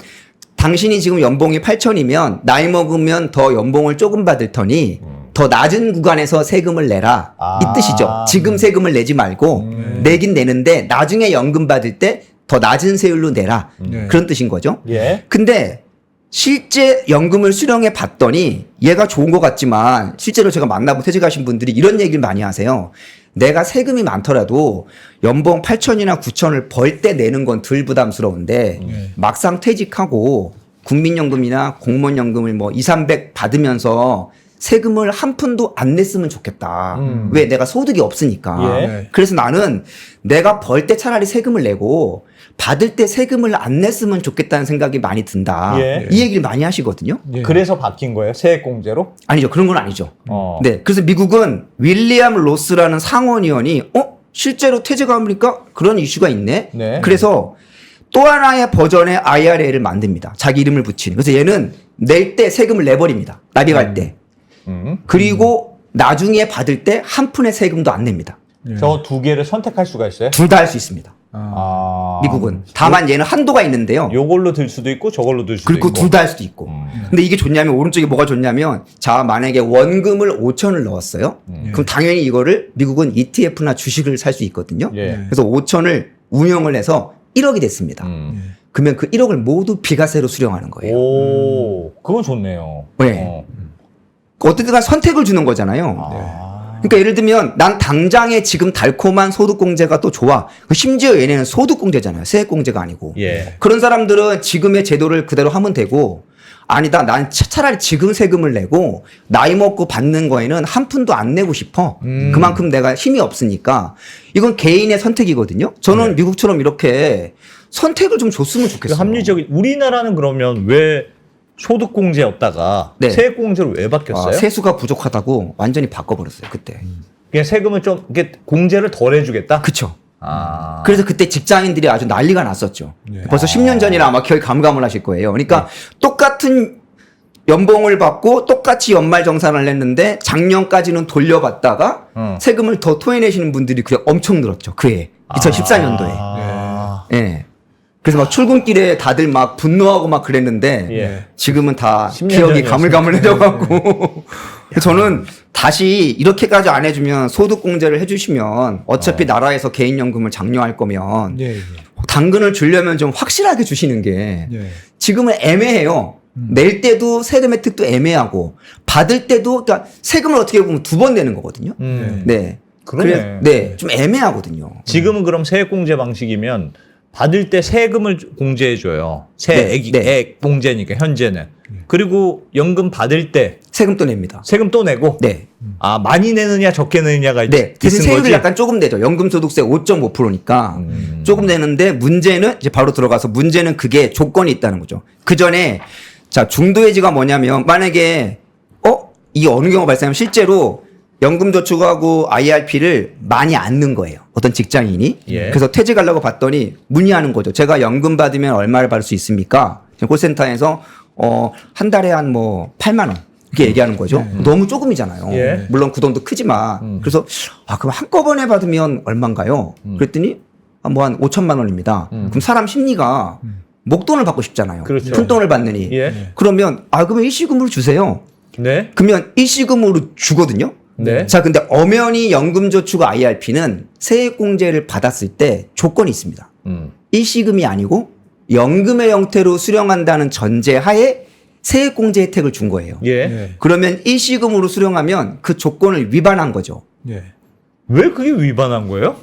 당신이 지금 연봉이 8천이면 나이 먹으면 더 연봉을 조금 받을 터니 더 낮은 구간에서 세금을 내라 이 뜻이죠. 지금 세금을 내지 말고 내긴 내는데 나중에 연금 받을 때 더 낮은 세율로 내라 그런 뜻인 거죠.
예.
근데 실제 연금을 수령해 봤더니 얘가 좋은 것 같지만 실제로 제가 만나본 퇴직하신 분들이 이런 얘기를 많이 하세요. 내가 세금이 많더라도 연봉 8천이나 9천을 벌 때 내는 건 덜 부담스러운데 막상 퇴직하고 국민연금이나 공무원연금을 뭐 2, 300 받으면서 세금을 한 푼도 안 냈으면 좋겠다. 왜? 내가 소득이 없으니까.
예.
그래서 나는 내가 벌 때 차라리 세금을 내고 받을 때 세금을 안 냈으면 좋겠다는 생각이 많이 든다.
예.
이 얘기를 많이 하시거든요.
예.
그래서 바뀐 거예요? 세액공제로?
아니죠. 그런 건 아니죠.
어.
네. 그래서 미국은 윌리엄 로스라는 상원의원이 실제로 퇴직하니까 그런 이슈가 있네.
네.
그래서 또 하나의 버전의 IRA를 만듭니다. 자기 이름을 붙이는. 그래서 얘는 낼 때 세금을 내버립니다. 납입할 때. 그리고 나중에 받을 때 한 푼의 세금도 안 냅니다.
저 두 개를 선택할 수가 있어요?
둘 다 할 수 있습니다.
아.
미국은. 다만 얘는 한도가 있는데요.
요걸로 들 수도 있고 저걸로 들 수도
그리고
있고.
둘 다 할 수도 있고. 근데 이게 좋냐면 오른쪽에 뭐가 좋냐면 자 만약에 원금을 5천을 넣었어요. 그럼 당연히 이거를 미국은 ETF나 주식을 살 수 있거든요.
예.
그래서 5천을 운용을 해서 1억이 됐습니다. 그러면 그 1억을 모두 비과세로 수령하는 거예요.
오, 그건 좋네요.
네. 어떻게든 선택을 주는 거잖아요.
아.
그러니까 예를 들면 난 당장에 지금 달콤한 소득공제가 또 좋아. 심지어 얘네는 소득공제잖아요. 세액공제가 아니고.
예.
그런 사람들은 지금의 제도를 그대로 하면 되고 아니다. 난 차라리 지금 세금을 내고 나이 먹고 받는 거에는 한 푼도 안 내고 싶어. 그만큼 내가 힘이 없으니까. 이건 개인의 선택이거든요. 저는 미국처럼 이렇게 선택을 좀 줬으면
그
좋겠어요.
합리적인 우리나라는 그러면 왜 소득공제였다가
네.
세액공제로 왜 바뀌었어요?
세수가 부족하다고 완전히 바꿔버렸어요. 그때.
그냥 세금을 좀 이렇게 공제를 덜 해주겠다.
그쵸.
아.
그래서 그때 직장인들이 아주 난리가 났었죠. 벌써 10년 전이라 아마 기억이 감감을 하실 거예요. 그러니까 똑같은 연봉을 받고 똑같이 연말정산을 했는데 작년까지는 돌려받다가 세금을 더 토해내시는 분들이 그게 엄청 늘었죠. 그해 2014년도에.
아.
예. 그래서 막 출근길에 다들 막 분노하고 막 그랬는데
예.
지금은 다
10년
기억이
전이었어요.
가물가물해져갖고 저는 다시 이렇게까지 안 해주면 소득공제를 해주시면 어차피 나라에서 개인연금을 장려할 거면
예. 예.
당근을 주려면 좀 확실하게 주시는 게
예.
지금은 애매해요. 낼 때도 세금 혜택도 애매하고 받을 때도 그러니까 세금을 어떻게 보면 두 번 내는 거거든요. 네.
그러네.
네. 좀 애매하거든요.
지금은 그럼 세액공제 방식이면 받을 때 세금을 공제해줘요.
네.
액 공제니까 현재는. 그리고 연금 받을 때
세금 또 냅니다.
세금 또 내고.
네.
아 많이 내느냐 적게 내느냐가
네. 대신
있는
세율이
거지.
약간 조금 내죠. 연금소득세 5.5%니까 조금 내는데 문제는 이제 바로 들어가서 문제는 그게 조건이 있다는 거죠. 그 전에 자 중도해지가 뭐냐면 만약에 이게 어느 경우 발생하면 실제로 연금저축하고 IRP를 많이 안 넣은 거예요. 어떤 직장인이.
예.
그래서 퇴직하려고 봤더니 문의하는 거죠. 제가 연금 받으면 얼마를 받을 수 있습니까? 콜센터에서 한 달에 한 뭐 8만 원. 이렇게 얘기하는 거죠. 너무 조금이잖아요.
예.
물론 그 돈도 크지만. 그래서 그럼 한꺼번에 받으면 얼마인가요? 그랬더니 뭐 한 5천만 원입니다. 그럼 사람 심리가 목돈을 받고 싶잖아요.
그렇죠.
푼돈을 받느니.
예.
그러면 그러면 일시금으로 주세요.
네.
그러면 일시금으로 주거든요.
네.
자, 근데 엄연히 연금저축 IRP는 세액공제를 받았을 때 조건이 있습니다. 일시금이 아니고 연금의 형태로 수령한다는 전제하에 세액공제 혜택을 준 거예요.
예.
예.
그러면 일시금으로 수령하면 그 조건을 위반한 거죠.
예.
왜 그게 위반한 거예요?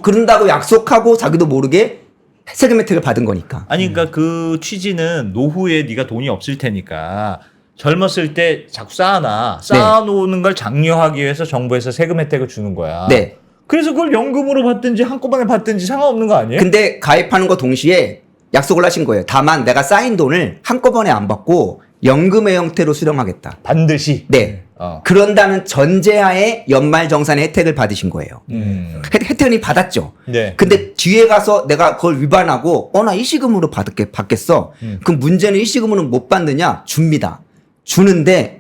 그런다고 약속하고 자기도 모르게 세금 혜택을 받은 거니까.
아니 그러니까 그 취지는 노후에 네가 돈이 없을 테니까 젊었을 때 자꾸 쌓아놓는 걸 장려하기 위해서 정부에서 세금 혜택을 주는 거야.
네.
그래서 그걸 연금으로 받든지 한꺼번에 받든지 상관없는 거 아니에요?
근데 가입하는 거 동시에 약속을 하신 거예요. 다만 내가 쌓인 돈을 한꺼번에 안 받고 연금의 형태로 수령하겠다.
반드시.
네. 그런다는 전제하에 연말정산의 혜택을 받으신 거예요. 혜택은 받았죠.
네.
근데 뒤에 가서 내가 그걸 위반하고 나 일시금으로 받겠어. 그럼 문제는 일시금으로는 못 받느냐? 줍니다. 주는데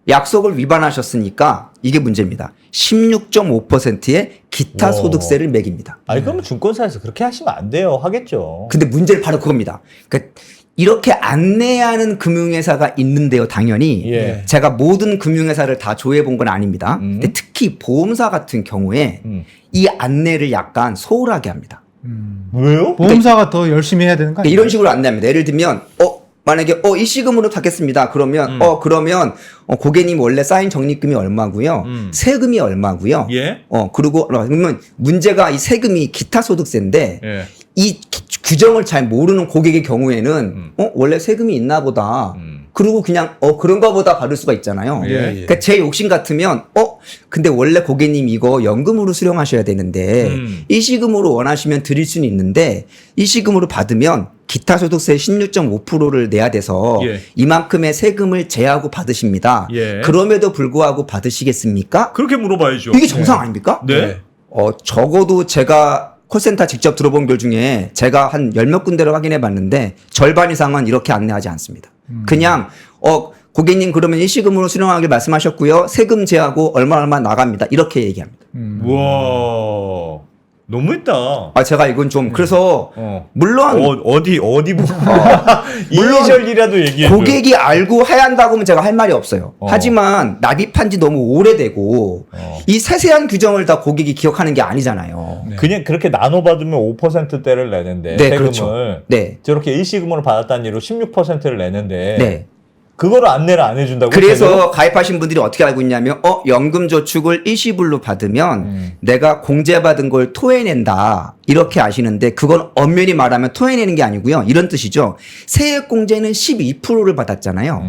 약속을 위반하셨으니까 이게 문제입니다. 16.5%의 기타
와.
소득세를 매깁니다.
아니 그러면 증권사에서 그렇게 하시면 안 돼요. 하겠죠.
근데 문제는 바로 그겁니다. 그러니까 이렇게 안내하는 금융회사가 있는데요, 당연히.
예.
제가 모든 금융회사를 다 조회해 본 건 아닙니다. 근데 특히 보험사 같은 경우에 이 안내를 약간 소홀하게 합니다.
왜요?
보험사가 더 열심히 해야 되는 거
그러니까
아니에요?
이런 식으로 안내합니다. 예를 들면, 만약에 일시금으로 받겠습니다. 그러면 그러면 고객님 원래 쌓인 적립금이 얼마고요? 세금이 얼마고요?
예.
그리고 그러면 문제가 이 세금이 기타 소득세인데
예.
이 규정을 잘 모르는 고객의 경우에는 원래 세금이 있나 보다. 그리고 그냥 그런가 보다 받을 수가 있잖아요.
예.
그러니까 제 욕심 같으면 근데 원래 고객님 이거 연금으로 수령하셔야 되는데 일시금으로 원하시면 드릴 수는 있는데 일시금으로 받으면 기타 소득세 16.5%를 내야 돼서
예.
이만큼의 세금을 제하고 받으십니다.
예.
그럼에도 불구하고 받으시겠습니까?
그렇게 물어봐야죠.
이게 정상 아닙니까?
네.
적어도 제가 콜센터 직접 들어본 글 중에 제가 한 10몇 군데를 확인해 봤는데 절반 이상은 이렇게 안내하지 않습니다. 그냥 고객님 그러면 일시금으로 수령하길 말씀하셨고요. 세금 제하고 얼마 나갑니다. 이렇게 얘기합니다.
우와. 너무했다.
제가 이건 좀 그래서 물론
어디 보고 이니셜이라도 얘기해.
고객이 알고 해야 한다고 하면 제가 할 말이 없어요. 하지만 납입한 지 너무 오래되고 이 세세한 규정을 다 고객이 기억하는 게 아니잖아요.
그냥 그렇게 나눠 받으면 5%대를 내는데
네,
세금을
그렇죠. 네.
저렇게 일시금으로 받았다는 이유로 16%를 내는데
네.
그거를 안내를 안 해준다고.
그래서
제대로?
가입하신 분들이 어떻게 알고 있냐면 연금저축을 일시불로 받으면 내가 공제받은 걸 토해낸다 이렇게 아시는데 그건 엄연히 말하면 토해내는 게 아니고요. 이런 뜻이죠. 세액공제는 12%를 받았잖아요.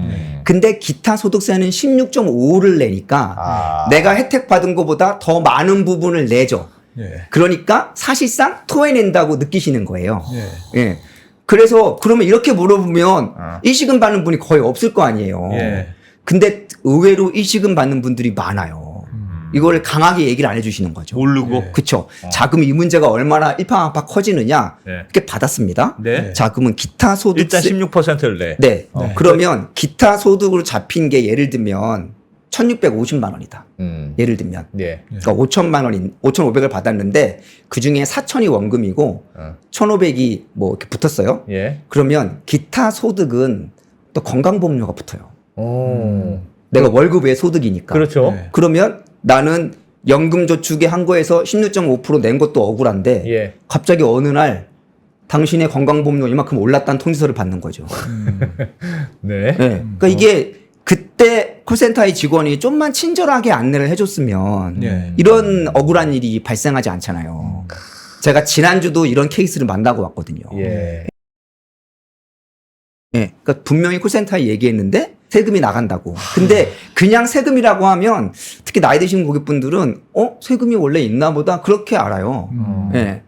근데 기타 소득세는 16.5를 내니까 내가 혜택 받은 것보다 더 많은 부분을 내죠.
예.
그러니까 사실상 토해낸다고 느끼시는 거예요.
예.
예. 그래서 그러면 이렇게 물어보면 일시금 받는 분이 거의 없을 거 아니에요.
예.
근데 의외로 일시금 받는 분들이 많아요. 이걸 강하게 얘기를 안 해주시는 거죠.
모르고.
그렇죠. 자금 이 문제가 얼마나 일파만파 커지느냐.
네.
이렇게 받았습니다.
네.
자금은 기타 소득세.
일단 16%를 내.
네. 그러면 기타 소득으로 잡힌 게 예를 들면 1,650만 원이다. 예를 들면.
네.
그러니까 5,500을 받았는데 그 중에 4,000이 원금이고 1,500이 뭐 이렇게 붙었어요.
예.
그러면 기타 소득은 또 건강보험료가 붙어요.
오.
내가 월급 외 소득이니까.
그렇죠.
네.
그러면 나는 연금저축에 한 거에서 16.5%낸 것도 억울한데
예.
갑자기 어느 날 당신의 건강보험료 이만큼 올랐다는 통지서를 받는 거죠.
네.
네. 그러니까 이게 그때 콜센터의 직원이 좀만 친절하게 안내를 해줬으면
예.
이런 억울한 일이 발생하지 않잖아요. 제가 지난주도 이런 케이스를 만나고 왔거든요.
예.
예. 그러니까 분명히 콜센터에 얘기했는데 세금이 나간다고. 근데 그냥 세금이라고 하면 특히 나이 드신 고객분들은 세금이 원래 있나 보다 그렇게 알아요. 예.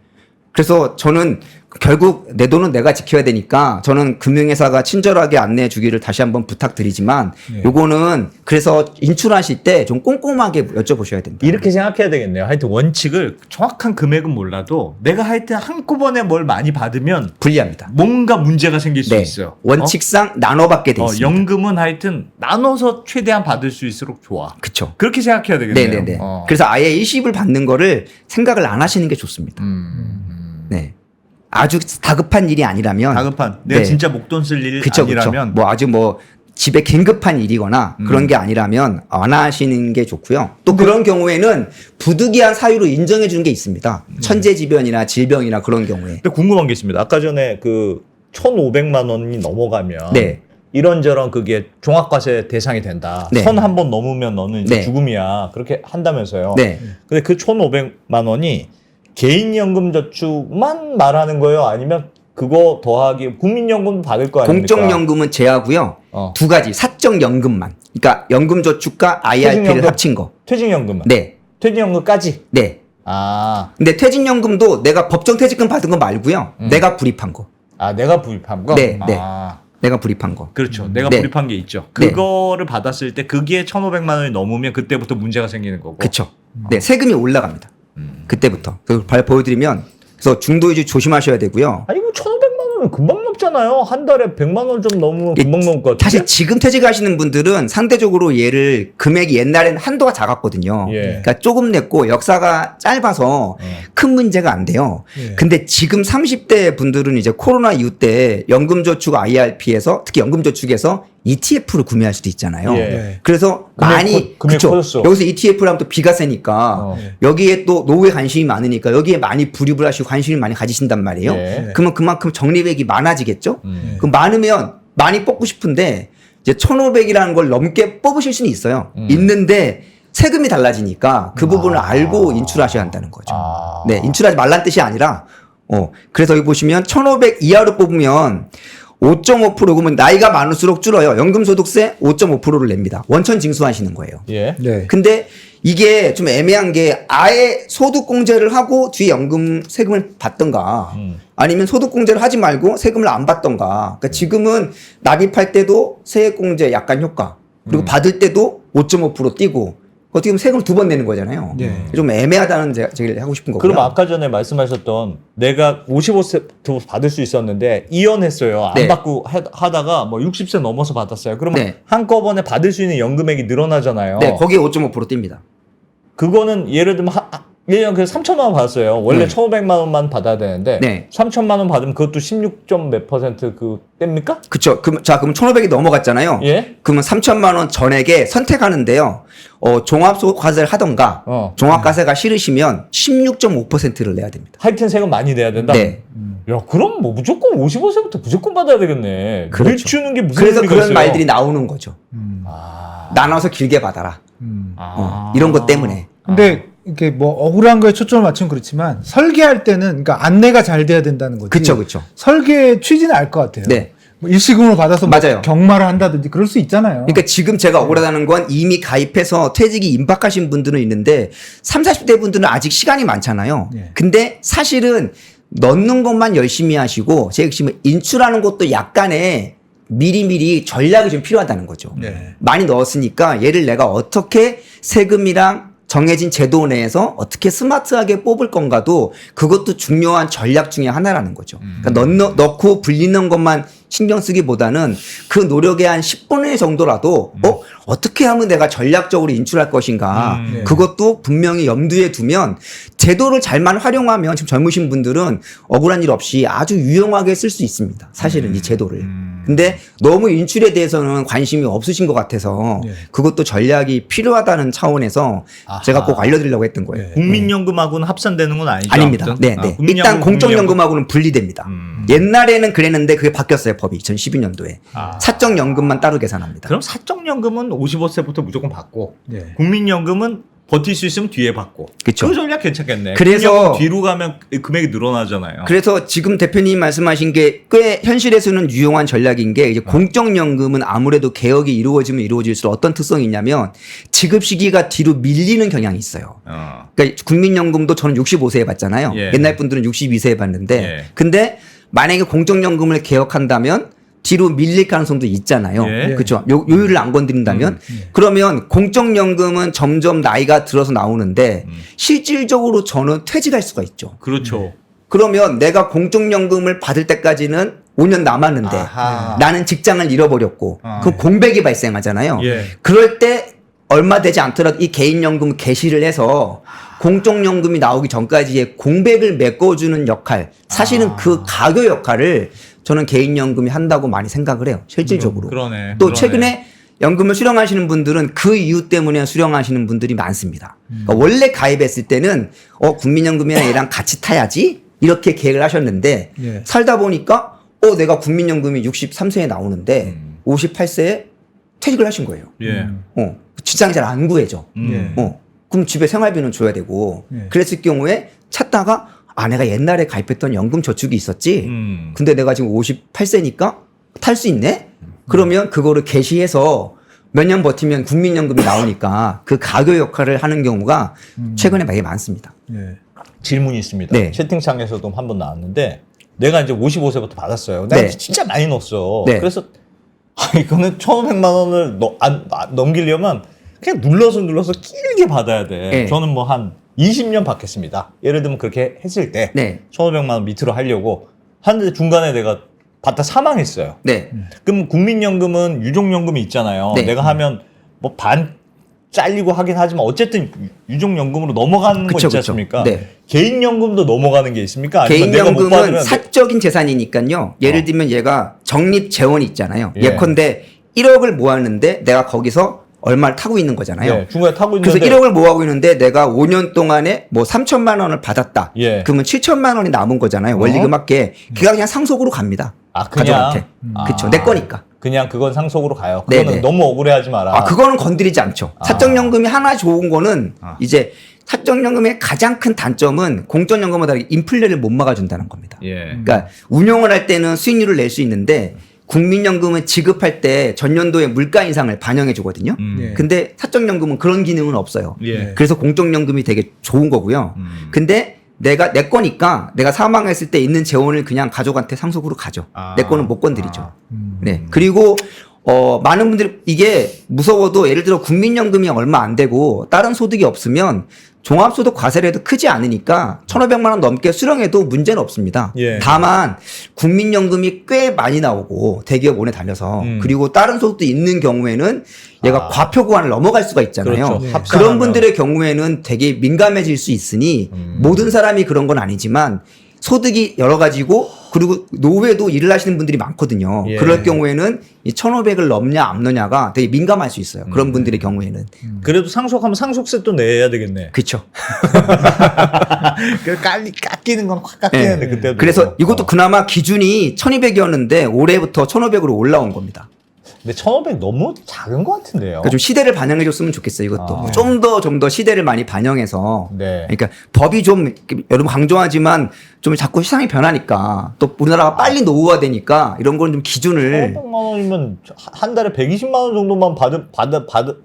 그래서 저는 결국 내 돈은 내가 지켜야 되니까 저는 금융회사가 친절하게 안내해 주기를 다시 한번 부탁드리지만 요거는 그래서 인출하실 때 좀 꼼꼼하게 여쭤보셔야 됩니다.
이렇게 생각해야 되겠네요. 하여튼 원칙을 정확한 금액은 몰라도 내가 하여튼 한꺼번에 뭘 많이 받으면
불리합니다.
뭔가 문제가 생길 수
네.
있어요.
원칙상 나눠받게 돼 있습니다.
연금은 하여튼 나눠서 최대한 받을 수 있을수록 좋아.
그쵸.
그렇게 생각해야 되겠네요.
네네네. 그래서 아예 일시불 받는 거를 생각을 안 하시는 게 좋습니다. 네. 아주 다급한 일이 아니라면.
다급한 내가
네.
진짜 목돈 쓸 일
그쵸,
아니라면
그쵸. 뭐 아주 뭐 집에 긴급한 일이거나 그런 게 아니라면 안 하시는 게 좋고요. 또 그런 경우에는 부득이한 사유로 인정해 주는 게 있습니다. 천재지변이나 질병이나 그런 경우에.
근데 궁금한 게 있습니다. 아까 전에 그 1,500만 원이 넘어가면
네.
이런저런 그게 종합과세 대상이 된다.
네.
선 한 번 넘으면 너는 이제
네.
죽음이야. 그렇게 한다면서요.
네.
근데 그 1,500만 원이 개인연금저축만 말하는 거예요? 아니면 그거 더하기 국민연금도 받을 거 아닙니까?
공적연금은 제하고요. 두 가지 사적연금만. 그러니까 연금저축과 IRP를
퇴직연금?
합친 거.
퇴직연금은?
네.
퇴직연금까지?
네.
아,
근데 퇴직연금도 내가 법정 퇴직금 받은 거 말고요. 내가 불입한 거.
내가 부입한 거?
네, 네.
아,
내가 불입한 거.
그렇죠. 내가
네.
부입한 게 있죠.
네.
그거를 받았을 때 그게 1,500만 원이 넘으면 그때부터 문제가 생기는 거고.
그쵸. 네, 세금이 올라갑니다. 그때부터. 그걸 보여드리면, 그래서 중도이주 조심하셔야 되고요.
아니, 이거 1,500만 원은 금방 넘잖아요. 한 달에 100만 원 좀 넘으면
이게
금방 넘을 것 같아요.
사실 지금 퇴직하시는 분들은 상대적으로 얘를 금액이 옛날에는 한도가 작았거든요.
예.
그러니까 조금 냈고 역사가 짧아서 큰 문제가 안 돼요.
예.
근데 지금 30대 분들은 이제 코로나 이후 때 연금저축 IRP에서 특히 연금저축에서 ETF를 구매할 수도 있잖아요.
예.
네.
그래서
금액
많이
금액
그쵸?
커졌어.
여기서 ETF를 하면 또 비과세니까
어.
여기에 또 노후에 관심이 많으니까 여기에 많이 불입을 하시고 관심을 많이 가지신단 말이에요.
예.
그러면 그만큼 적립액이 많아지겠죠.
음.
그럼 많으면 많이 뽑고 싶은데 이제 1,500이라는 걸 넘게 뽑으실 수는 있어요. 있는데 세금이 달라지니까 그 부분을 알고 인출하셔야 한다는 거죠.
아.
네, 인출하지 말란 뜻이 아니라 그래서 여기 보시면 1,500 이하로 뽑으면 5.5% 그러면 나이가 많을수록 줄어요. 연금소득세 5.5%를 냅니다. 원천 징수하시는 거예요.
예.
네.
근데 이게 좀 애매한 게 아예 소득공제를 하고 뒤에 연금 세금을 받던가 아니면 소득공제를 하지 말고 세금을 안 받던가. 그러니까 지금은 납입할 때도 세액공제 약간 효과 그리고 받을 때도 5.5% 띄고 어떻게 보면 세금을 두 번 내는 거잖아요.
네.
좀 애매하다는 제가 하고 싶은 거고요.
그럼 아까 전에 말씀하셨던 내가 55세부터 받을 수 있었는데 이연했어요. 안
네.
받고 하다가 뭐 60세 넘어서 받았어요. 그러면
네.
한꺼번에 받을 수 있는 연금액이 늘어나잖아요.
네, 거기에 5.5% 띱니다.
그거는 예를 들면 1년 그래서 3천만 원 받았어요. 원래
네.
1,500만 원만 받아야 되는데
네.
3천만 원 받으면 그것도 16점 몇 퍼센트 그 뗍니까?
그쵸. 그럼 1,500이 넘어갔잖아요.
예?
그러면 3천만 원 전액에 선택하는데요. 종합소득과세를 하던가 종합과세가 싫으시면 16.5%를 내야 됩니다.
하여튼 세금 많이 내야 된다?
네.
야, 그럼 뭐 무조건 55세부터 무조건 받아야 되겠네.
그렇죠.
늘 주는 게 무슨
그래서
의미가
그런
있어요?
말들이 나오는 거죠.
아.
나눠서 길게 받아라.
아.
이런 것 때문에.
근데 이렇게 뭐 억울한 거에 초점을 맞추면 그렇지만 설계할 때는 그러니까 안내가 잘 돼야 된다는 거지.
그쵸, 그쵸.
설계 취지는 알 것 같아요.
네.
뭐 일시금을 받아서 뭐
맞아요.
경마를 한다든지 그럴 수 있잖아요.
그러니까 지금 제가 억울하다는 건 이미 가입해서 퇴직이 임박하신 분들은 있는데 30, 40대 분들은 아직 시간이 많잖아요.
네.
근데 사실은 넣는 것만 열심히 하시고 제가 지금 인출하는 것도 약간의 미리미리 전략이 좀 필요하다는 거죠.
네.
많이 넣었으니까 얘를 내가 어떻게 세금이랑 정해진 제도 내에서 어떻게 스마트하게 뽑을 건가도 그것도 중요한 전략 중에 하나라는 거죠. 그러니까 넣고 불리는 것만 신경 쓰기보다는 그 노력의 한 10분의 1 정도라도 어떻게 하면 내가 전략적으로 인출할 것인가 그것도 분명히 염두에 두면 제도를 잘만 활용하면 지금 젊으신 분들은 억울한 일 없이 아주 유용하게 쓸 수 있습니다. 사실은 이 제도를. 근데 너무 인출에 대해서는 관심이 없으신 것 같아서 그것도 전략이 필요하다는 차원에서 제가 꼭 알려드리려고 했던 거예요.
국민연금하고는 합산되는 건 아니죠?
아닙니다.
아무튼?
네, 네. 일단 공적연금하고는 분리됩니다. 옛날에는 그랬는데 그게 바뀌었어요. 법이 2012년도에. 사적연금만 따로 계산합니다.
그럼 사적연금은 55세부터 무조건 받고
네.
국민연금은 버틸 수 있으면 뒤에 받고.
그쵸.
그 전략 괜찮겠네.
그래서
금융은 뒤로 가면 금액이 늘어나잖아요.
그래서 지금 대표님 말씀하신 게 꽤 현실에서는 유용한 전략인 게 이제 공적연금은 아무래도 개혁이 이루어지면 이루어질수록 어떤 특성이 있냐면 지급 시기가 뒤로 밀리는 경향이 있어요. 그러니까 국민연금도 저는 65세에 받잖아요.
예.
옛날 분들은 62세에 받는데
예.
근데 만약에 공적연금을 개혁한다면 뒤로 밀릴 가능성도 있잖아요.
예.
그렇죠. 요율을 안 건드린다면 그러면 공적연금은 점점 나이가 들어서 나오는데 실질적으로 저는 퇴직할 수가 있죠.
그렇죠.
그러면 내가 공적연금을 받을 때까지는 5년 남았는데
아하.
나는 직장을 잃어버렸고 그 공백이 발생하잖아요.
예.
그럴 때 얼마 되지 않더라도 이 개인연금 개시를 해서 공적연금이 나오기 전까지의 공백을 메꿔주는 역할, 사실은 그 가교 역할을 저는 개인연금이 한다고 많이 생각을 해요. 실질적으로.
그러네.
또
그러네.
최근에 연금을 수령하시는 분들은 그 이유 때문에 수령하시는 분들이 많습니다. 그러니까 원래 가입했을 때는 국민연금이랑 얘랑 같이 타야지 이렇게 계획을 하셨는데
예.
살다 보니까 내가 국민연금이 63세에 나오는데 58세에 퇴직을 하신 거예요.
예.
직장이 잘 안 구해져.
예.
그럼 집에 생활비는 줘야 되고
예.
그랬을 경우에 찾다가 내가 옛날에 가입했던 연금 저축이 있었지. 근데 내가 지금 58세니까 탈 수 있네? 그러면 그거를 개시해서 몇 년 버티면 국민연금이 나오니까 그 가교 역할을 하는 경우가 최근에 되게 많습니다.
예.
질문이 있습니다.
네.
채팅창에서도 한 번 나왔는데 내가 이제 55세부터 받았어요. 내가
네.
진짜 많이 넣었어.
네.
그래서 이거는 1,500만 원을 넘기려면 그냥 눌러서 길게 받아야 돼.
네.
저는 뭐 한 20년 받겠습니다. 예를 들면 그렇게 했을 때
네.
1,500만 원 밑으로 하려고 하는데 중간에 내가 받다 사망했어요.
네.
그럼 국민연금은 유족연금이 있잖아요.
네.
내가 하면 뭐 반 잘리고 하긴 하지만 어쨌든 유족연금으로 넘어가는 거
그쵸,
있지
그쵸.
않습니까?
네.
개인연금도 넘어가는 게 있습니까? 아니면 내가 못
개인연금은
받으면
사적인 재산이니까요. 예를 들면 얘가 적립재원이 있잖아요.
예.
예컨대 1억을 모았는데 내가 거기서 얼마를 타고 있는 거잖아요.
예, 중간에 타고
그래서
있는데
1억을 모아고 있는데 내가 5년 동안에 뭐 3천만 원을 받았다.
예.
그러면 7천만 원이 남은 거잖아요. 원리금합계. 걔가 그냥 상속으로 갑니다.
아, 그냥
가족한테. 그렇죠. 내 거니까.
그냥 그건 상속으로 가요. 그거는
네네.
너무 억울해하지 마라.
그거는 건드리지 않죠. 사적연금이 하나 좋은 거는 이제 사적연금의 가장 큰 단점은 공적연금보다 다르게 인플레를 못 막아준다는 겁니다.
예.
그러니까 운용을 할 때는 수익률을 낼 수 있는데 국민연금은 지급할 때 전년도의 물가 인상을 반영해 주거든요.
예.
근데 사적연금은 그런 기능은 없어요.
예.
그래서 공적연금이 되게 좋은 거고요. 근데 내가 내 거니까 내가 사망했을 때 있는 재원을 그냥 가족한테 상속으로 가죠. 내 거는 못 건드리죠. 네. 그리고 많은 분들이 이게 무서워도 예를 들어 국민연금이 얼마 안 되고 다른 소득이 없으면 종합소득 과세라도 크지 않으니까 1,500만 원 넘게 수령해도 문제는 없습니다.
예.
다만 국민연금이 꽤 많이 나오고 대기업 오래 달려서 그리고 다른 소득도 있는 경우에는 얘가 과표 구간을 넘어갈 수가 있잖아요.
그렇죠.
그런
합산하면.
분들의 경우에는 되게 민감해질 수 있으니 모든 사람이 그런 건 아니지만 소득이 여러 가지고 그리고 노후에도 일을 하시는 분들이 많거든요.
예.
그럴 경우에는 이 1,500을 넘냐 안 넘냐가 되게 민감할 수 있어요. 그런 분들의 경우에는.
그래도 상속하면 상속세 또 내야 되겠네.
그렇죠.
그 깎이는 건 확 깎이는데 그때도.
그래서 이것도 그나마 기준이 1,200이었는데 올해부터 1,500으로 올라온 겁니다.
근데 1,500 너무 작은 것 같은데요.
그러니까 좀 시대를 반영해 줬으면 좋겠어요. 이것도 좀 더 시대를 많이 반영해서.
네.
그러니까 법이 좀 여러분 강조하지만 좀 자꾸 시장이 변하니까 또 우리나라가 빨리 노후화되니까 이런 거는 좀 기준을
1,500만 원이면 한 달에 120만 원 정도만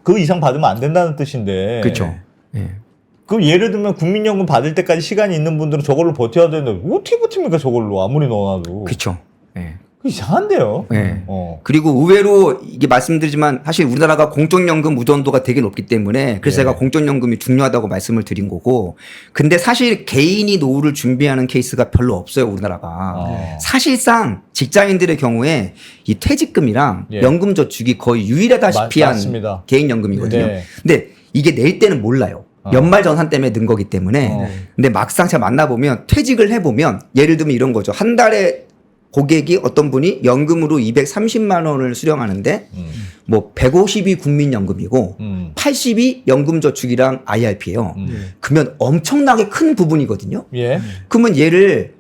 그 이상 받으면 안 된다는 뜻인데.
그렇죠. 예.
그럼 예를 들면 국민연금 받을 때까지 시간이 있는 분들은 저걸로 버텨야 되는데 어떻게 버팁니까 저걸로 아무리 넣어놔도.
그렇죠. 예.
이상한데요.
예. 그리고 의외로 이게 말씀드리지만 사실 우리나라가 공적연금 무전도가 되게 높기 때문에 그래서
예.
제가 공적연금이 중요하다고 말씀을 드린 거고 근데 사실 개인이 노후를 준비하는 케이스가 별로 없어요 우리나라가. 사실상 직장인들의 경우에 이 퇴직금이랑
예.
연금저축이 거의 유일하다시피 한
맞습니다.
개인연금이거든요.
네.
근데 이게 낼 때는 몰라요. 연말정산 때문에 는 거기 때문에 근데 막상 제가 만나보면 퇴직을 해보면 예를 들면 이런 거죠. 한 달에 고객이 어떤 분이 연금으로 230만 원을 수령하는데 뭐 150이 국민연금이고 80이 연금저축이랑 IRP예요. 그러면 엄청나게 큰 부분이거든요.
예.
그러면 얘를